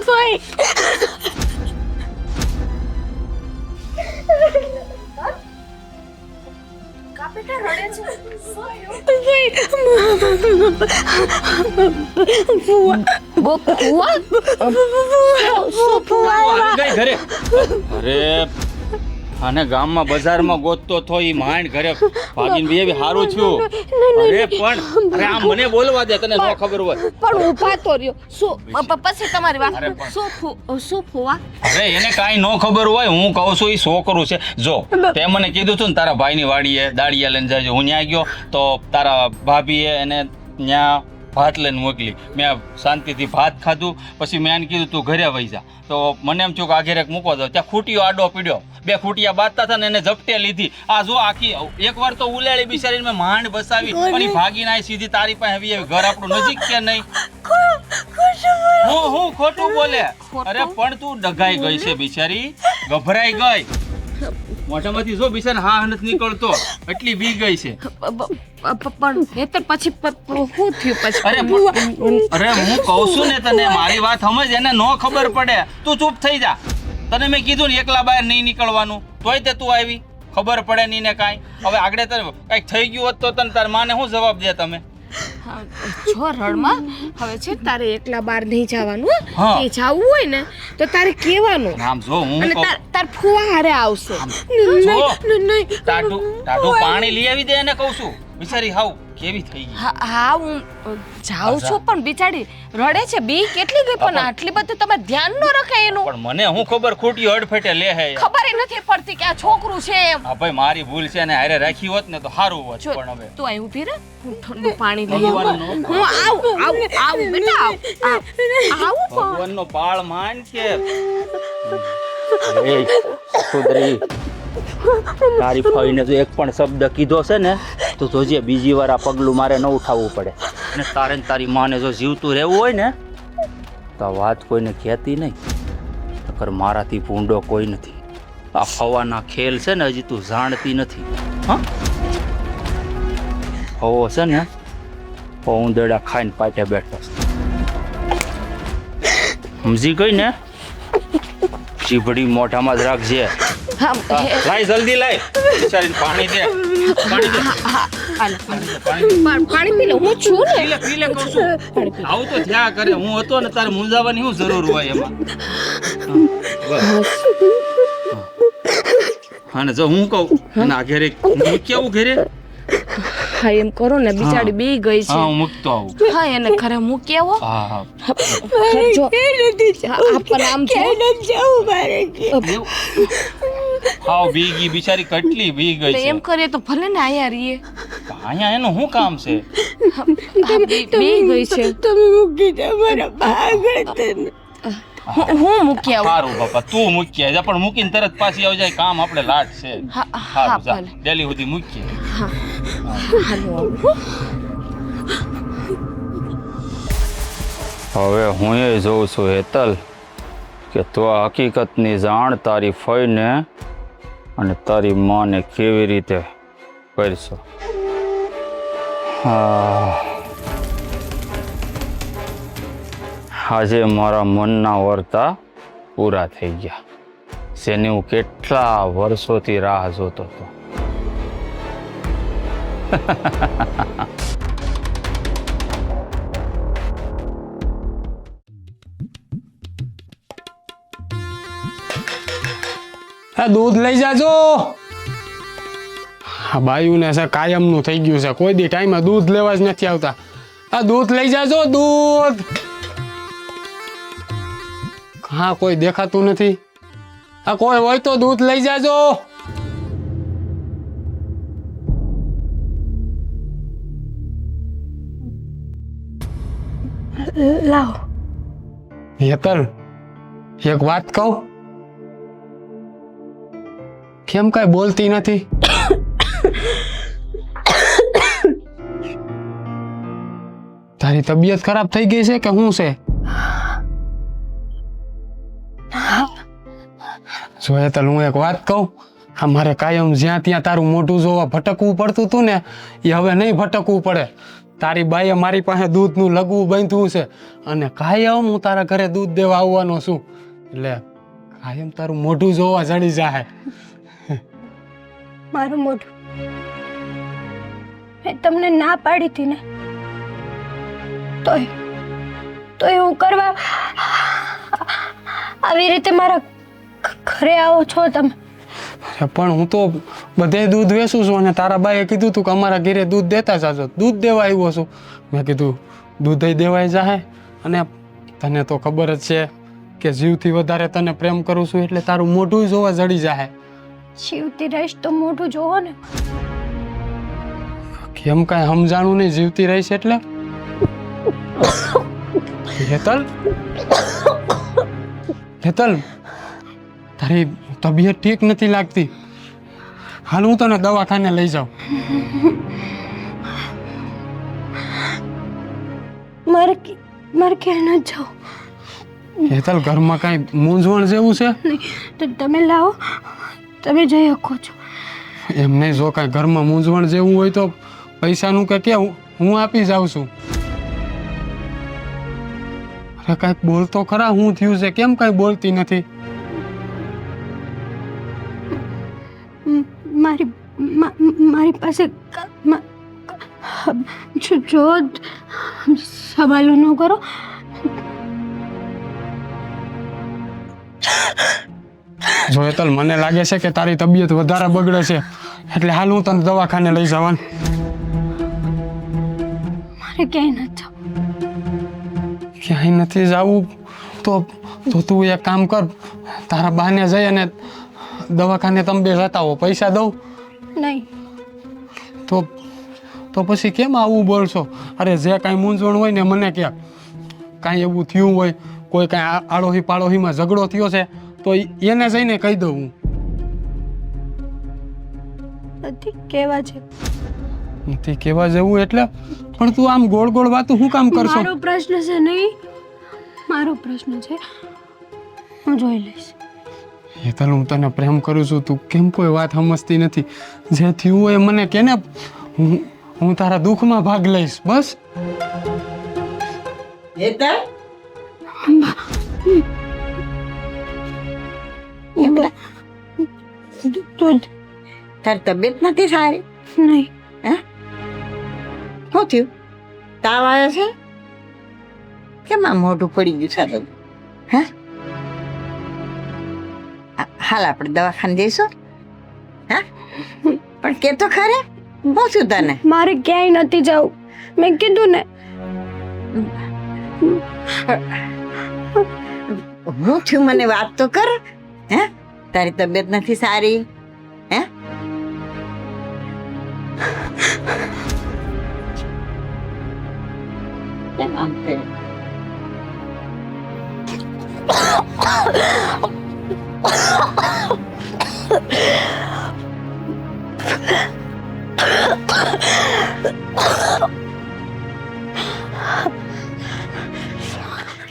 ભાઈ કા બેટા રડે ગઈ ઘરે અરે આને ગામમાં બજારમાં ગોતતો થો ઈ માંડ ઘરે ભાગીને બે બી હારું થયું અરે પણ અરે આ મને બોલવા દે તને ન ખબર હોય પણ ઊભા તો રહ્યો શું પછી તમારી વાત શું ફુવા અરે એને કાંઈ ન ખબર હોય હું કહું છું ઈ છોકરું છે જો તે મને કીધું હતું ને તારા ભાઈની વાડીએ દાળિયા લઈને જાય હું ત્યાં ગયો તો તારા ભાભીએ એને ત્યાં ભાત લઈને મોકલી મેં શાંતિથી ભાત ખાધું પછી મેં એને કીધું તું ઘરે વહી જા તો મને એમ થયું કે આ ઘેરેક મૂકો દો ત્યાં ખૂટીઓ આડો પીડ્યો બે ખૂટિયા બાંધતા હતા ને એને ઝપટે લીધી આ જો આખી એકવાર તો ઉલાળી બિચારીને મેં માંડ બસાવી અને ભાગીને આવી સીધી તારી પાસે આવી આવી ઘર આપણું નજીક કે નહીં હું ખોટું બોલે અરે પણ તું ડગાઈ ગઈ છે બિચારી ગભરાઈ ગઈ મોઢામાંથી જો બિચારી હા નથી નીકળતો એટલી બી ગઈ છે પણ એ તો પછી શું થયું પછી અરે હું કહું છું ને તને મારી વાત સમજ એને ન ખબર પડે તું ચૂપ થઈ જા તને મેં કીધું ને એકલા બહાર નહીં નીકળવાનું તોય તે તું આવી ખબર પડે નહીં ને કાંઈ હવે આગળ તને કંઈક થઈ ગયું હોત તો તને તાર માને શું જવાબ દે તમે જો રડમાં હવે છે તારે એકલા બહાર નહીં જવાનું હા. એ જાવું હોય ને તો તારે કહેવાનું આમ જો હું અને કહું તાર ફુવા હારે આવશે જો ટાટું પાણી લઈ આવી દે એને કહું છું બિચારી હાવ કેવી થઈ ગઈ હા હું જાઉં છું પણ બિચારી રડે છે બી કેટલી ગઈ પણ આટલી બધી તમે ધ્યાન ન રખાય એનું પણ મને હું ખબર ખોટી હડફેટે લે હે ખબર નથી પડતી કે આ છોકરું છે એમ હા ભાઈ મારી ભૂલ છે ને હારે રાખી હોત ને તો સારું હોત જો પણ હવે તું અહીં ઊભી રહે હું ઠંડુ પાણી લઈ આવું હું આવું બેટા આવું ભગવાનનો પાળ માન કે એ સુધરી તારી ફઈને જો એક પણ શબ્દ કીધો છે ને તો જોજે બીજી વાર આ પગલું મારે ન ઉઠાવવું પડે અને તારે ને તારી માને જો જીવતું રહેવું હોય ને તો આ વાત કોઈને કહેતી નહીં નકર મારાથી ભૂંડો કોઈ નથી આ ફવાના ખેલ છે ને હજી તું જાણતી નથી હા ફવો છે ને પૌંદડા ખાઈને પાટે બેઠો સમજી ગઈ ને જીભડી મોઢામાં જ રાખજે લાય જલ્દી લાય બિચારીને પાણી દે પાણી પી લે હું છું ને પી લે કહું છું આવું તો થયા કરે હું હતો ને તારે મૂંઝાવાની શું જરૂર હોય એમાં હા ને જો હું કહું ના ઘેરે કેવું ઘેરે હા એમ કરો ને બિચારી બી ગઈ છે હા હું મૂકતો આવું હા એને ઘરે મૂકી આવો હા હા જો આપણ આમ જો હાવ બી ગઈ બિચારી કેટલી બી ગઈ તો છે એમ કરીએ તો ભલે ને આયા રહીએ અહીંયા એનું શું કામ છે બી ગઈ છે તમે મૂકી દે મારા ભાગળ તને હું મૂકી આવું સારું બાપા તું મૂકી જા પણ મૂકીને તરત પાછી આવી જાય કામ આપણે લાટ છે હા સારું જા ભલે ડેલી સુધી મૂકીએ હાલો હવે હું એ જોઉં છું હેતલ કે તું આ હકીકતની જાણ તારી ફઈને અને તારી માને કેવી રીતે કરશો આજે મારા મનના વર્તા પૂરા થઈ ગયા જેની હું કેટલા વર્ષોથી રાહ જોતો હતો આ દૂધ લઈ જાજો આ બાયુને છે કાયમનું થઈ ગયું છે કોઈ દી ટાઈમમાં દૂધ લેવા જ નથી આવતા આ દૂધ લઈ જાજો દૂધ હા કોઈ દેખાતું નથી આ કોઈ હોય તો દૂધ લઈ જાજો લાવો હેતલ એક વાત કહું કેમ કઈ બોલતી નથી તારી તબિયત ખરાબ થઈ ગઈ છે કે શું છે જો હેતલ હું એક વાત કહું આ મારે કાયમ જ્યાં ત્યાં તારું મોઢું જોવા ભટકવું પડતું હતું ને એ હવે નહીં ભટકવું પડે તારી બાઈએ મારી પાસે દૂધનું લગવું બાંધવું છે અને કાયમ હું તારા ઘરે દૂધ દેવા આવવાનો છું એટલે કાયમ તારું મોઢું જોવા જડી જાય મારું મોઢું મેં તમને ના પાડી હતી ને, તોય હું કરવા આવી રીતે મારા ઘરે આવો છો તમે? અરે પણ હું તો બધે દૂધ વેચું છું અને તારા બાએ કીધું તું કે અમારા ઘરે દૂધ દેતા જાજો, દૂધ દેવા આવ્યો છું. મેં કીધું દૂધ દેવાય જાહે, અને તને તો ખબર જ છે કે જીવથી વધારે તને પ્રેમ કરું છું એટલે તારું મોઢું જોવા જડી જાહે. જીવતી રહીશ તો મોઢું જોવો ને. કેમ કાંઈ સમજાણું નહીં? જીવતી રહીશ એટલે હેતલ, તારી તબિયત ઠીક નથી લાગતી. હાલ હું તને દવાખાને લઈ જાઉં. મારે ક્યાંય ન જાઉં. હેતલ, ઘરમાં કાંઈ મૂંઝવણ જેવું છે? નહીં તો તમે લાવો, તમે જઈ શકો છો. એમ નહીં, જો કાંઈ ઘરમાં મૂંઝવણ જેવું હોય તો પૈસાનું કે હું આપી જાઉં છું. અરે કાંઈક બોલ તો ખરા, હું થયું છે? કેમ કાંઈ બોલતી નથી? મારી પાસે જો સવાલો ન કરો. જો હેતલ, મને લાગે છે કે તારી તબિયત વધારે બગડે છે, એટલે હાલ હું તને દવાખાને લઈ જવાનું. મારે ક્યાંય ન જાવ. ક્યાંય નથી જવું તો તું એક કામ કર, તારા બાને જઈ અને દવાખાને તમે બે જતા હો, પૈસા દઉં? નહીં. તો પછી કેમ આવું બોલશો? અરે જે કાંઈ મૂંઝવણ હોય ને મને ક્યાં કાંઈ એવું થયું હોય, કોઈ કાંઈ આડોહી પાડોહીમાં ઝઘડો થયો છે તો એને જઈને કહી દઉં હું. નથી કહેવા છે. નથી કહેવા જેવું એટલે? પણ તું આમ ગોળ ગોળ વાતું શું કામ કરશો? મારો પ્રશ્ન છે નહીં, મારો પ્રશ્ન છે, હું જોઈ લઈશ. હેતલ, હું તને પ્રેમ કરું છું, તું કેમ કોઈ વાત સમજતી નથી? જે થયું હોય મને કે ને, હું તારા દુઃખમાં ભાગ લઈશ. બસ. હેતલ, તારી તબિયત નથી સારી? નહીં. હે, શું થયું? તાવ આવ્યો છે? કેમ આ મોઢું પડી ગયું સારું? હે, હાલ આપણે દવાખાને જઈશું. હા, પણ કે તો ખરે, હું છું તને. મારે ક્યાંય નથી જવું, મેં કીધું ને. હું થયું મને વાત તો કર. હે, તારી તબિયત નથી સારી? હે, કેમ આમ કરે?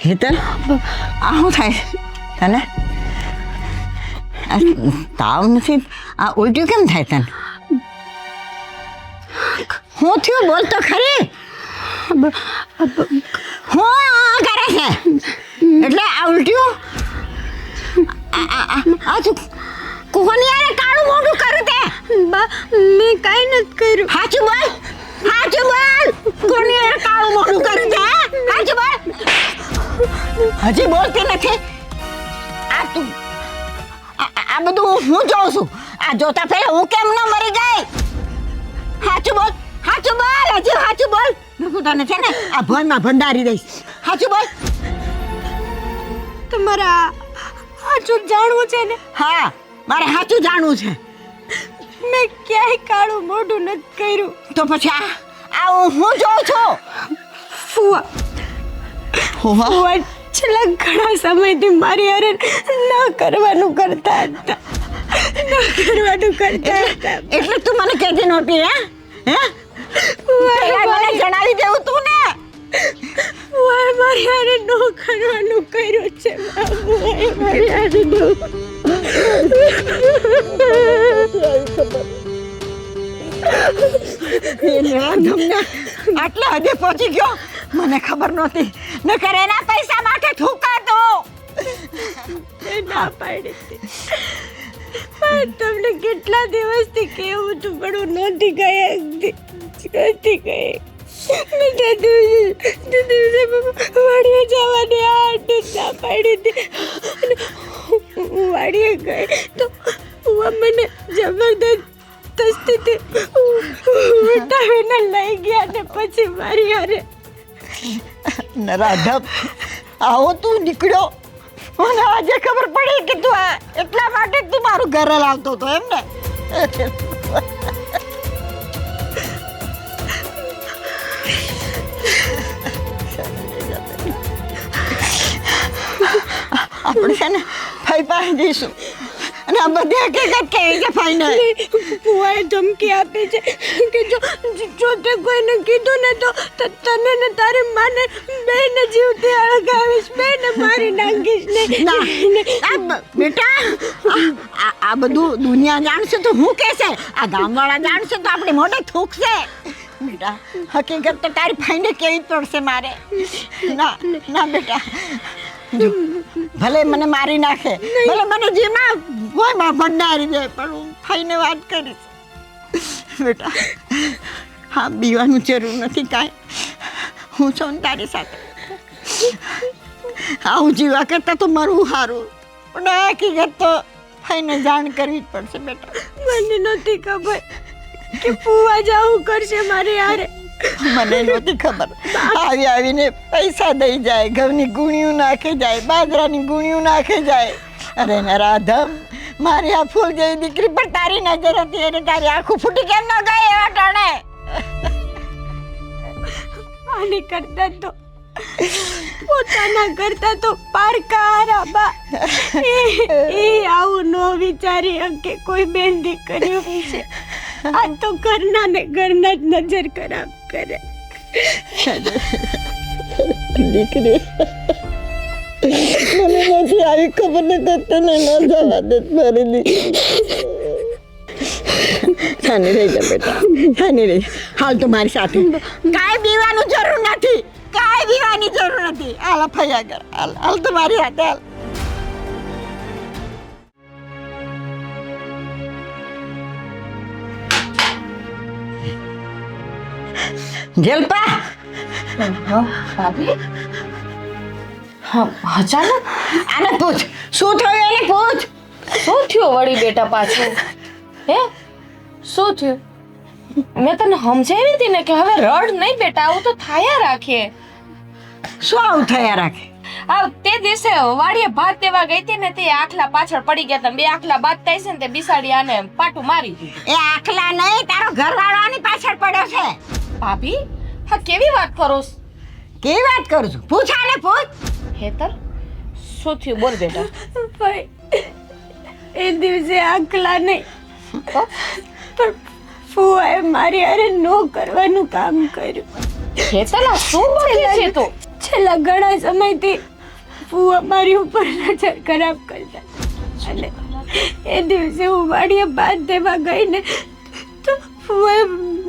હેતલ, આ શું થાય તને? તાવ નથી, આ ઉલટ્યું કેમ થાય તને? શું થયું? બોલ તો ખરી. હું કરે છે એટલે આ ઉલટ્યું? આ તું કોની યાર કાળું મોઢું કર્યું તે? મેં કાંઈ નથી કર્યું. સાચું બોલ, સાચું બોલ. કોની યાર કાળું મોઢું કર્યું તે? સાચું બોલ. હજી બોલતી નથી? આ તું આ બધું હું જોઉં છું. આ જોતા પહેલા હું કેમ ન મરી ગઈ? સાચું બોલ, સાચું બોલ, હજી સાચું બોલ. હું તને છે ને આ ભોયમાં ભંડારી દઈશ. સાચું બોલ. તમારે સાચું જાણવું છે ને? હા, મારે સાચું જાણવું છે. મેં ક્યાંય કાળું મોઢું નથી કર્યું. તો પછી આ હું જોઉં છું. ફુવા છેલ્લા ઘણા સમયથી મારી હારે ન કરવાનું કરતા હતા. એટલે તું મને કહેતી નહોતી? હે, મને જણાવી દેવું તું ને. મારી હારે ન કરવાનું કર્યું છે. આટલા હદે પહોંચી ગયો, મને ખબર નહોતી. નકર એના પૈસા માટે થૂકાતો. ના પાડી હતી. તમને કેટલા દિવસથી કેવું તું, પણ હું નહોતી ગઈ. કરતી ગઈ. મેં તે દિવસે વાડીએ જવાની આટ ના પાડી હતી. હું વાડીએ ગઈ તો મને જબરદસ્તીથી ઉઠાવીને લઈ ગયા ને પછી મારી હારે. રાધવ, આવો તું નીકળ્યો અને આજે ખબર પડી કે તું આ એટલા માટે જ તું મારું ઘરે લાવતો હતો એમ ને? આપણે છે ને ફઈ પાસે જઈશું અને આ બધી હકીકત કેવી છે ફઈને? ફુવાએ ધમકી આપી છે કે જો તે કોઈને કીધું ને તો તને ને તારી માને બેને જીવતી અળગાવીશ, બેને મારી નાખીશ ને. બેટા, આ બધું દુનિયા જાણશે તો હું કહેશે? આ ગામવાળા જાણશે તો આપણી મોઢે થૂકશે. બેટા, હકીકત તો તારી ફઈને કેવી પડશે મારે. ના ના બેટા, જો ભલે મને મારી નાખે, ભલે મને જેમાં કોઈ માં ભંડારી દે, પણ હું ફઈને વાત કરીશ. બેટા, હા, બીવાનું જરૂર નથી કાંઈ. હું છું ને તારી સાથે. આવું જીવા કરતાં તો મરવું સારું, પણ આ હકીકત તો ફઈને જાણ કરવી જ પડશે. બેટા, મને નહોતી ખબર કે ફુવા જ આવું કરશે મારી હારે. મને નહોતી ખબર. આવીને પૈસા દઈ જાય, ઘઉંની ગુણીઓ નાખે જાય, બાજરાની ગુણીઓ નાખે જાય. અરે રાધમ, મારી આ ફૂલ જેવી દીકરી પર તારી નજર હતી અને તારી આંખો ફૂટી કેમ ન ગઈ એવા ટાણે? આની કરતા તો પોતાના કરતા તો પારકા હારા બા. એ આવું ન વિચારી શકે કોઈ બેન દીકરીઓ વિશે. આ તો ઘરના ને ઘરના જ નજર ખરાબ કરે. દીકરી, મને નથી આવી ખબર ને તને ન જવા દે મારી દીકરી. શાની રહી જા બેટા, શાની રહી. હાલ તો મારી સાથે. કાંઈ બીવાનું જરૂર નથી, કાંઈ બીવાની જરૂર નથી. હાલ ફર્યા કર, હાલ તો મારી સાથે હાલ. જલપા, ભાભી, હા, અચાનક આને પૂછ શું થયું, એને પૂછ. શું થયું વળી બેટા પાછું? હે, શું થયું? મેં તને સમજાવી હતી ને કે હવે રડ નહીં બેટા, આવું તો થાયા રાખે. શું આવું થયા રાખે? આ તે દિવસે વાડીએ ભાત દેવા ગઈ હતી ને, તે આખલા પાછળ પડી ગયા હતા. બે આખલા બાદ થાય છે ને તે બિસાડી આને પાટું મારી દીધું. એ આખલા નહીં, તારો ઘરવાળો આની પાછળ પડ્યો છે. ભાભી, હા કેવી વાત કરો છો? કેવી વાત કરું છું? પૂછ આને, પૂછ. હેતર, શું થયું? બોલ બેટા. ભાઈ, એ દિવસે આખલા નહીં પણ ફુવાએ મારી હારે નો કરવાનું કામ કર્યું. હેતર, આ શું બોલે છે તું? છેલ્લા ઘણા સમયથી ફુવા મારી ઉપર નજર ખરાબ કરતા અને એ દિવસે હું વાડીએ ભાત દેવા ગઈ ને તો ફુવાએ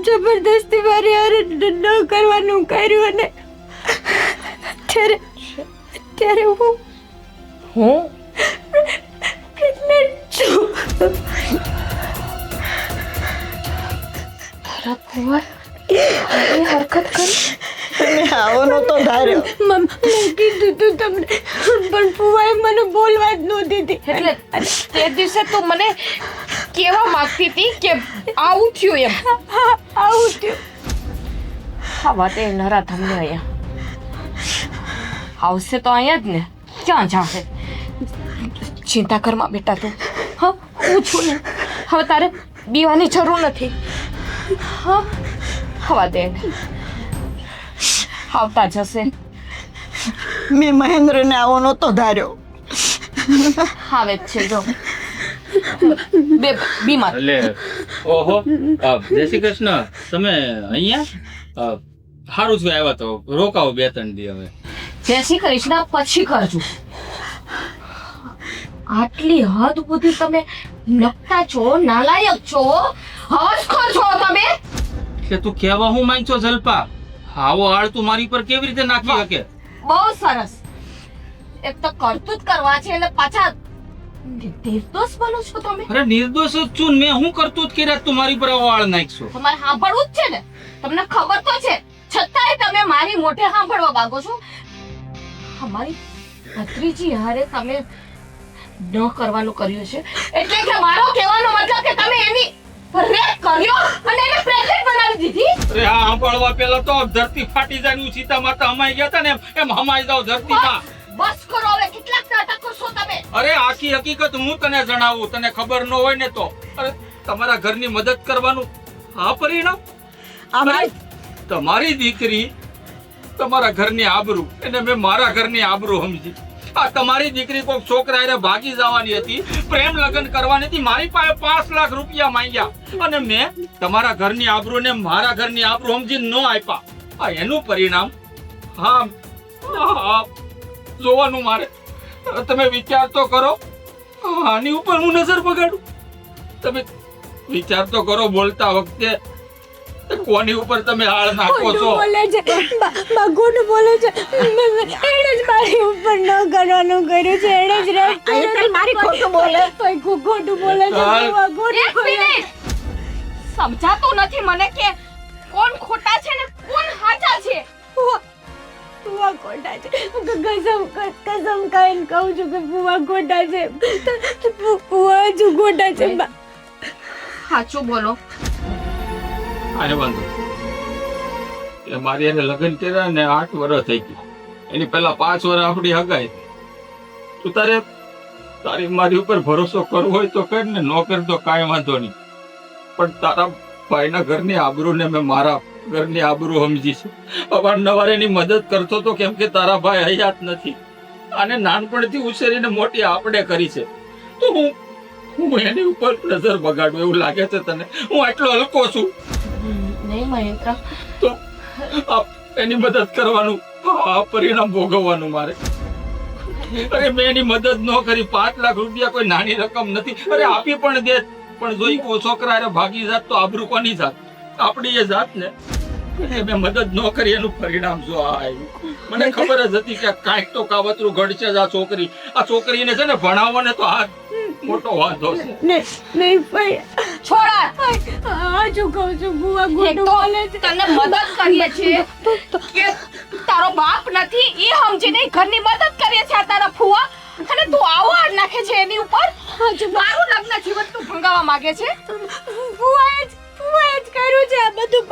જબરદસ્તી મારી હારે ન કરવાનું કર્યું અને ત્યારે હું પ્રેગ્નન્ટ છું. તારા ફુવા આવી હરકત કરી? મેં આવો નહોતો ધાર્યો. મેં કીધું તું તમને, પણ ફુવાએ મને બોલવા જ ન દીધી. એટલે તે દિવસે તું મને કેવા માંગતી હતી કે આવું થયું એમ? હા, આવું થયું. હા, વાત એ નરા તમને અહીંયા આવશે તો અહીંયા જ ને, ક્યાં જાશે? ચિંતા કરમાં બેટા તું. હા, હું છું ને, હવે તારે બીવાની જરૂર નથી. હા, હવા દે, આવતા જશે. મેં મહેન્દ્રને આવો નહોતો ધાર્યો. આવે જ છે જો બે બીમાર. એટલે ઓહો, જય શ્રી કૃષ્ણ. તમે અહીંયા સારું છું, આવ્યા તો રોકાવો 2-3 દી. હવે જય શ્રી કૃષ્ણ પછી કરજો. આટલી હદ બુદ્ધિ તમે નકટા છો, નાલાયક છો, હવસખોર છો તમે. એટલે તું કહેવા હું માંગ છો જલપા? આવો હાળ તું મારી પર કેવી રીતે નાખી શકે? બહુ સરસ. એક તો કરતું જ કરવા છે એટલે પાછા નિર્દોષ બોલો છો તમે? અરે નિર્દોષ જ છું ને, મેં હું કરતું જ કર્યા તું મારી પર વાળ નાખશો. તમારે સાંભળવું જ છે ને, તમને ખબર તો છે, છતાંય તમે મારી મોઢે સાંભળવા માંગો છો. અમારી ભત્રીજી હારે તમે ન કરવાનું કર્યું છે, એટલે કે મારો કહેવાનો મતલબ કે તમે એની રેપ કર્યો અને એને પ્રેગ્નન્ટ બનાવી દીધી. અરે આ સાંભળવા પેલા તો ધરતી ફાટી જાય ને સીતા માતા હમાઈ ગયા હતા ને એમ હમાઈ જાવ ધરતીમાં. બસ કરો હવે, કેટલાક નાટક કરશો તમે? અરે આખી હકીકત હું તને જણાવું, તને ખબર ન હોય ને તો. અરે તમારા ઘરની મદદ કરવાનું આ પરિણામ? અમારે તમારી દીકરી તમારા ઘરની આબરૂ, એને મેં મારા ઘરની આબરૂ સમજી. આ તમારી દીકરી કોઈક છોકરા હારે ભાગી જવાની હતી, પ્રેમ લગ્ન કરવાની હતી, મારી પાસે 5 લાખ રૂપિયા માંગ્યા અને મેં તમારા ઘરની આબરૂ ને મારા ઘરની આબરૂ સમજી ન આપ્યા. આ એનું પરિણામ. હા હા, જોવાનું મારે. તમે વિચાર તો કરો, આની ઉપર હું નજર બગાડું? તમે વિચાર તો કરો બોલતા વખતે કોની ઉપર તમે હાળ નાખો છો. બોલે છે ખોટું બોલે છે. એણે જ મારી ઉપર ન કરવાનું કર્યું છે, એણે જ રેપ એટલે મારી ખોટું બોલે. ખોટું બોલે છે. ફુવા ખોટું એક મિનિટ, સમજાતું નથી મને કે કોણ ખોટા છે ને કોણ સાચા છે. ફુવા ખોટા છે. કસમ ખાઈને કહું છું કે ફુવા ખોટા છે. ફુવા હજુ ખોટા છે. સાચું બોલો. આને વાંધો એ મારી એને લગ્ન કર્યા ને 8 વર્ષ થઈ ગઈ. એની પહેલા 5 વર્ષ આપણી હગાઈ. તું તારી મારી ઉપર ભરોસો કરવો હોય તો કર ને, ન કર તો કાંઈ વાંધો નહીં. પણ તારા ભાઈના ઘરની આબરૂ ને મેં મારા ઘરની આબરૂ સમજી છે. અવારનવાર એની મદદ કરતો તો, કેમ કે તારા ભાઈ હયાત નથી. આને નાનપણથી ઉછેરીને મોટી આપણે કરી છે, તો હું એની ઉપર નજર બગાડું એવું લાગે છે તને? હું એટલો હલકો છું નહીં મહેન્દ્ર, તો એની મદદ કરવાનું, આ પરિણામ ભોગવવાનું મારે. અરે મેં એની મદદ ન કરી. 5 લાખ રૂપિયા કોઈ નાની રકમ નથી. અરે આપી પણ દે, પણ જોઈ કો છોકરા અરે ભાગી જાત તો આબરૂ કોની જાત? આપણી એ જાત ને. મેં મદદ ન કરી એનું પરિણામ જો આ આવ્યું. મને ખબર જ હતી કે કાંઈક તો કાવતરું ઘડશે જ આ છોકરીને છે ને ભણાવવા ને તો આ મોટો વાંધો છે. નહીં ભાઈ, છોડા. હજુ કહું છું ફુવા એક ખોટું તો બોલે છે. તને મદદ કરીએ છીએ કે તારો બાપ નથી એ સમજીને ઘરની મદદ કરીએ છીએ આ તારા ફુવા, અને તું આવો આડ નાખે છે એની ઉપર. મારું લગ્ન જીવન તું ભંગાવા માંગે છે. ફુવાએ જ કર્યું છે આ બધું.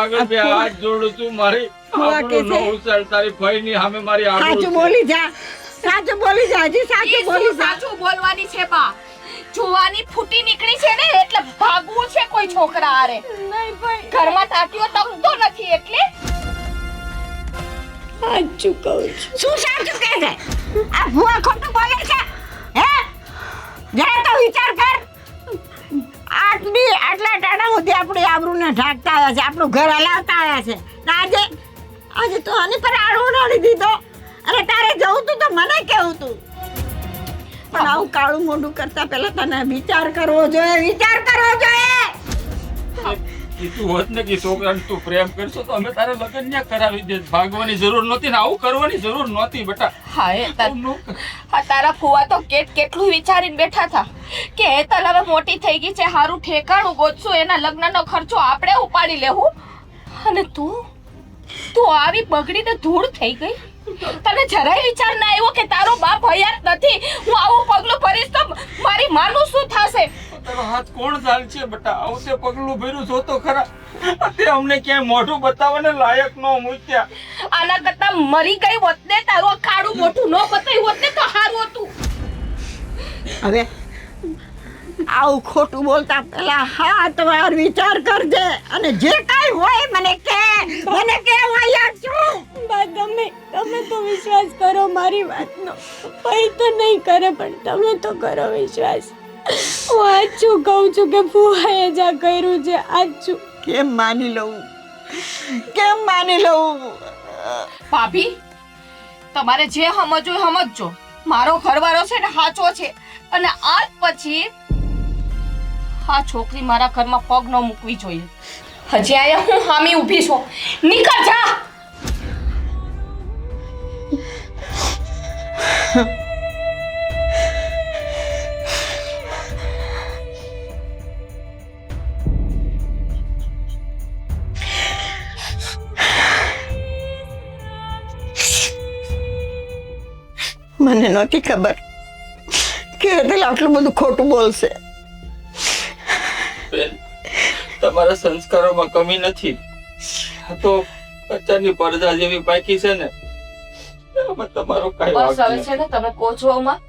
આગળ બે હાથ જોડું છું. મારી આબરૂ ન ઉછાળ. તારી ભાઈની સામે મારી આબરૂ સાચું બોલી જા, સાચું બોલી જા, હજી સાચું બોલી જા. સાચું બોલવાની છે બા. જોવાની ફૂટી નીકળી છે ને એટલે ભાગવું છે કોઈ છોકરા હારે. નહીં ભાઈ, ઘરમાં તાટીઓ તમતો નથી એટલે. સાચું કહું છું. શું સાચું કહે છે? આ ભુવા ખોટું બોલે છે? હે, જરા તો વિચાર કર. આટલા ટાણા સુધી આપણી આબરૂને ઢાંકતા આવ્યા છે, આપણું ઘર હલાવતા આવ્યા છે. આજે તો આની પર આડો ઉડાડી દીધો. અરે તારે જવું તું તો મને કેવું તું. પણ આવું કાળું મોઢું કરતા પહેલા તને વિચાર કરવો જોઈએ, વિચાર કરવો જોઈએ. કીધું હોત ને કે છોકરાને તું પ્રેમ કરશો તો અમે તારે લગ્ન ન્યા કરાવી દે. ભાગવાની જરૂર નહોતી ને આવું કરવાની જરૂર નહોતી બેટા. હા એ તારા ફુવા તો કેટલું વિચારીને બેઠા હતા કે હેતલ હવે મોટી થઈ ગઈ છે, હારું ઠેકાણું ગોતશું, એના લગ્નનો ખર્ચો આપણે ઉપાડી લેવું. અને તું આવી બગડીને ધૂળ થઈ ગઈ. તને જરાય વિચાર ના આવ્યો કે તારો બાપ હયાત નથી, હું આવું પગલું ભરીશ તો મારી માનું શું થશે? તારો હાથ કોણ ચાલ છે બેટા? આવું તે પગલું ભર્યું છો તો ખરા. તે અમને ક્યાંય મોઢું બતાવવાને લાયક ન મૂક્યા. આના કરતા મરી ગઈ હોત ને, તારું કાળું મોઢું ન બતાવ્યું હોત ને તો સારું હતું. હવે આવું ખોટું બોલતા પહેલા 7 વાર વિચાર કરજે, અને જે કાંઈ હોય મને કે હું અહીંયા છું. બા, તમે તો વિશ્વાસ કરો મારી વાતનો. ભાઈ તો નહીં કરે પણ તમે તો કરો વિશ્વાસ. હું સાચું કહું છું કે ફુવાએ જ આ કર્યું છે. સાચું. કેમ માની લઉં? ભાભી, તમારે જે સમજવું એ સમજજો. મારો ઘરવાળો છે ને સાચો છે, અને આજ પછી આ છોકરી મારા ઘરમાં પગ ન મૂકવી જોઈએ. હજી આયા હું હામી ઊભી છું. નીકળ જા. મને નહોતી ખબર કે એટલે આટલું બધું ખોટું બોલશે. બેન, તમારા સંસ્કારોમાં કમી નથી. આ તો અત્યારની પડદા જેવી પાકી છે ને, એમાં તમારો કાંઈ બસ વાંક હવે નથી. છે ને તમે કોચવામાં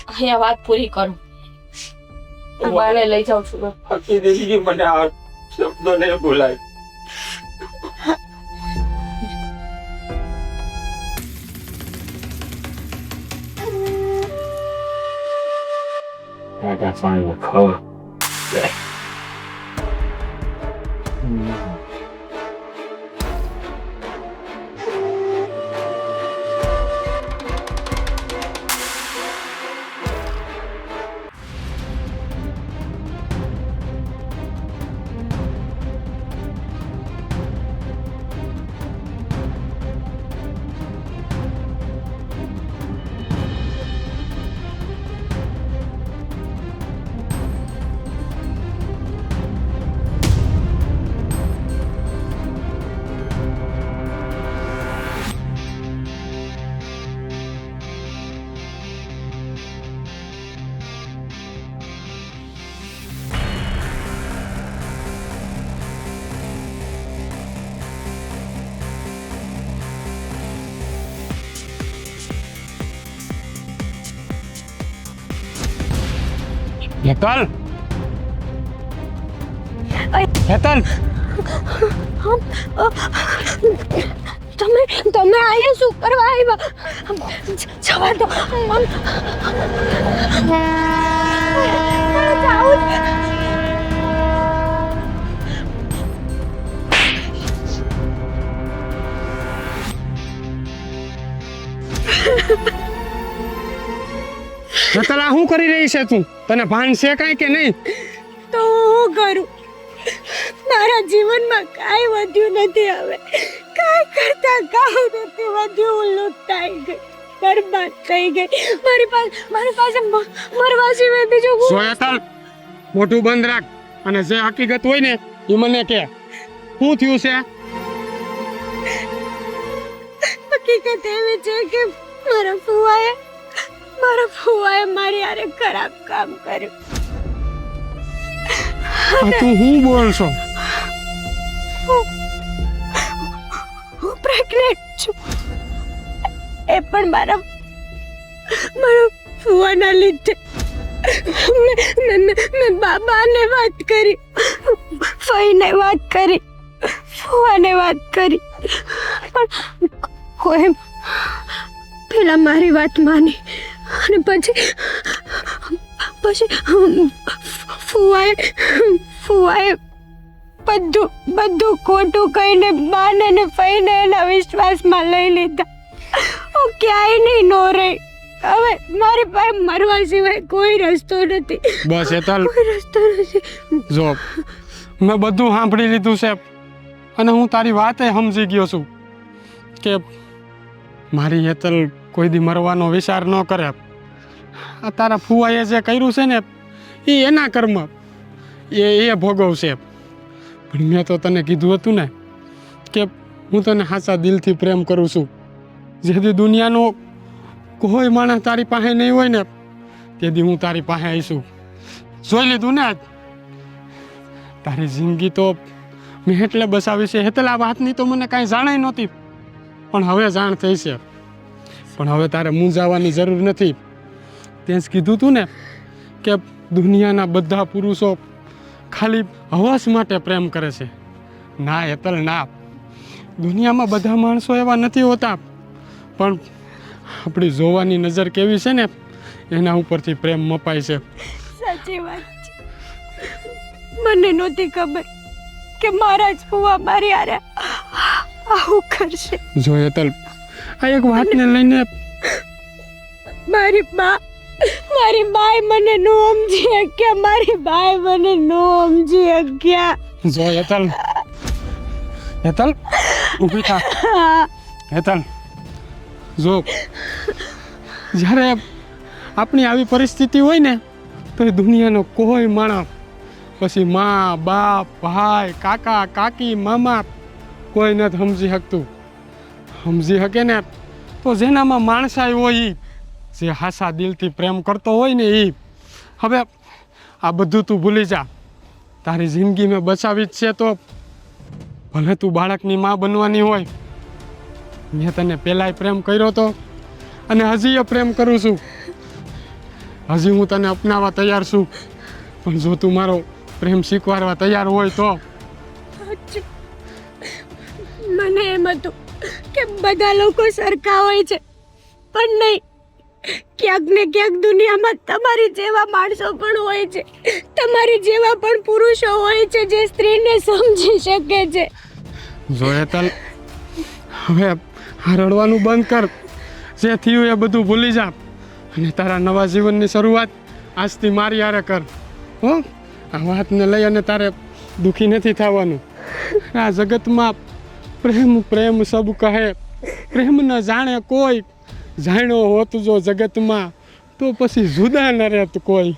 અહીંયા વાત પૂરી કરો. આ બાને લઈ જાઉં છું. આખી જિંદગી મને આ શબ્દો નહીં ભૂલાય. I find the color. Hetal, Hetal, તમે અહીંયા શું કરવા આવ્યા? જવા દો. જાઉં જ. હેતલ, આ શું કરી રહી છે તું? તને ભાન છે કાંઈ કે નહીં? તો હું કરું? મારા જીવનમાં કાંઈ વધ્યું નથી. હવે કાંઈ કરતા કાંઈ નથી વધ્યું. હું લૂંટાઈ ગઈ, બરબાદ થઈ ગઈ. મારી પાસે મરવા સિવાય બીજું જો હેતલ, મોઢું બંધ રાખ અને જે હકીકત હોય ને એ મને કે. શું થયું છે? હકીકત એવી છે કે મારા ફુવાએ મારી હારે ખરાબ કામ કર્યું. આ તું શું બોલ છો? હું પ્રેગ્નેન્ટ છું. એ પણ મારા ફુવાના લીધે. મેં બાબાને વાત કરી, ફઈને વાત કરી, ફુવાને વાત કરી, પણ કોઈ પેલા મારી વાત માની અને પછી ફુવાએ બધું ખોટું કહીને બાને ને ફઈને એના વિશ્વાસમાં લઈ લીધા. હું ક્યાંય નહીં નો રહી. હવે મારી પાસે મરવા સિવાય કોઈ રસ્તો નથી. બસ હેતલ, કોઈ રસ્તો નથી. જો મેં બધું સાંભળી લીધું છે અને હું તારી વાતે સમજી ગયો છું કે મારી હેતલ કોઈ દી મરવાનો વિચાર ન કરે. આ તારા ફુવાએ જે કર્યું છે ને એ એના કર્મ, એ ભોગવશે. પણ મેં તો તને કીધું હતું ને કે હું તને સાચા દિલથી પ્રેમ કરું છું. જેથી દુનિયાનો કોઈ માણસ તારી પાસે નહીં હોય ને તેથી હું તારી પાસે આવીશું. જોઈ લીધું ને આજ તારી જિંદગી તો મેં એટલે બસાવી છે. હેતલ, આ વાતની તો મને કાંઈ જાણાય નહોતી પણ હવે જાણ થઈ છે. પણ હવે તારે મૂંઝાવાની જરૂર નથી. તે જ કીધું તું ને કે દુનિયાના બધા પુરુષો ખાલી હવસ માટે પ્રેમ કરે છે. ના હેતલ, ના. દુનિયામાં બધા માણસો એવા નથી હોતા, પણ આપણી જોવાની નજર કેવી છે ને એના ઉપરથી પ્રેમ મપાય છે. સાચી વાત છે. મને નહોતી ખબર કે મારા જ ફુવા મારી હારે આવું કરશે. જો હેતલ, આ એક વાતને લઈને મારી બાઈ મને નો સમજી શક્યા. મારી બાઈ મને નો સમજી શક્યા. જો હેતલ, ઊભી થા. હેતલ, જો જ્યારે આપણી આવી પરિસ્થિતિ હોય ને તો એ દુનિયાનો કોઈ માણસ, પછી મા બાપ ભાઈ કાકા કાકી મામા, કોઈ નથી સમજી શકતું. સમજી શકે ને તો જેનામાં માણસાઈ હોય ઈ, જે હાસા દિલથી પ્રેમ કરતો હોય ને એ. હવે આ બધું તું ભૂલી જા. તારી જિંદગી મેં બચાવી જ છે તો ભલે તું બાળકની માં બનવાની હોય. મેં તને પહેલાંય પ્રેમ કર્યો હતો અને હજી એ પ્રેમ કરું છું. હજી હું તને અપનાવવા તૈયાર છું, પણ જો તું મારો પ્રેમ સ્વીકારવા તૈયાર હોય તો. મને એમ હતું કે બધા લોકો સરખા હોય છે, પણ નહીં. ક્યાંક ને ક્યાંક દુનિયામાં તમારી જેવા માણસો પણ હોય છે, તમારી જેવા પણ પુરુષો હોય છે જે સ્ત્રીને સમજી શકે છે. જો હેતલ, હવે આ રડવાનું બંધ કર. જે થયું એ બધું ભૂલી જા અને તારા નવા જીવનની શરૂઆત આજથી મારી હારે કર. હો, આ વાતને લઈ અને તારે દુઃખી નથી થવાનું. આ જગતમાં પ્રેમ પ્રેમ સબ કહે, પ્રેમ ન જાણે કોઈ. જાણ્યો હોત જો જગતમાં તો પછી જુદા ન રહેત કોઈ.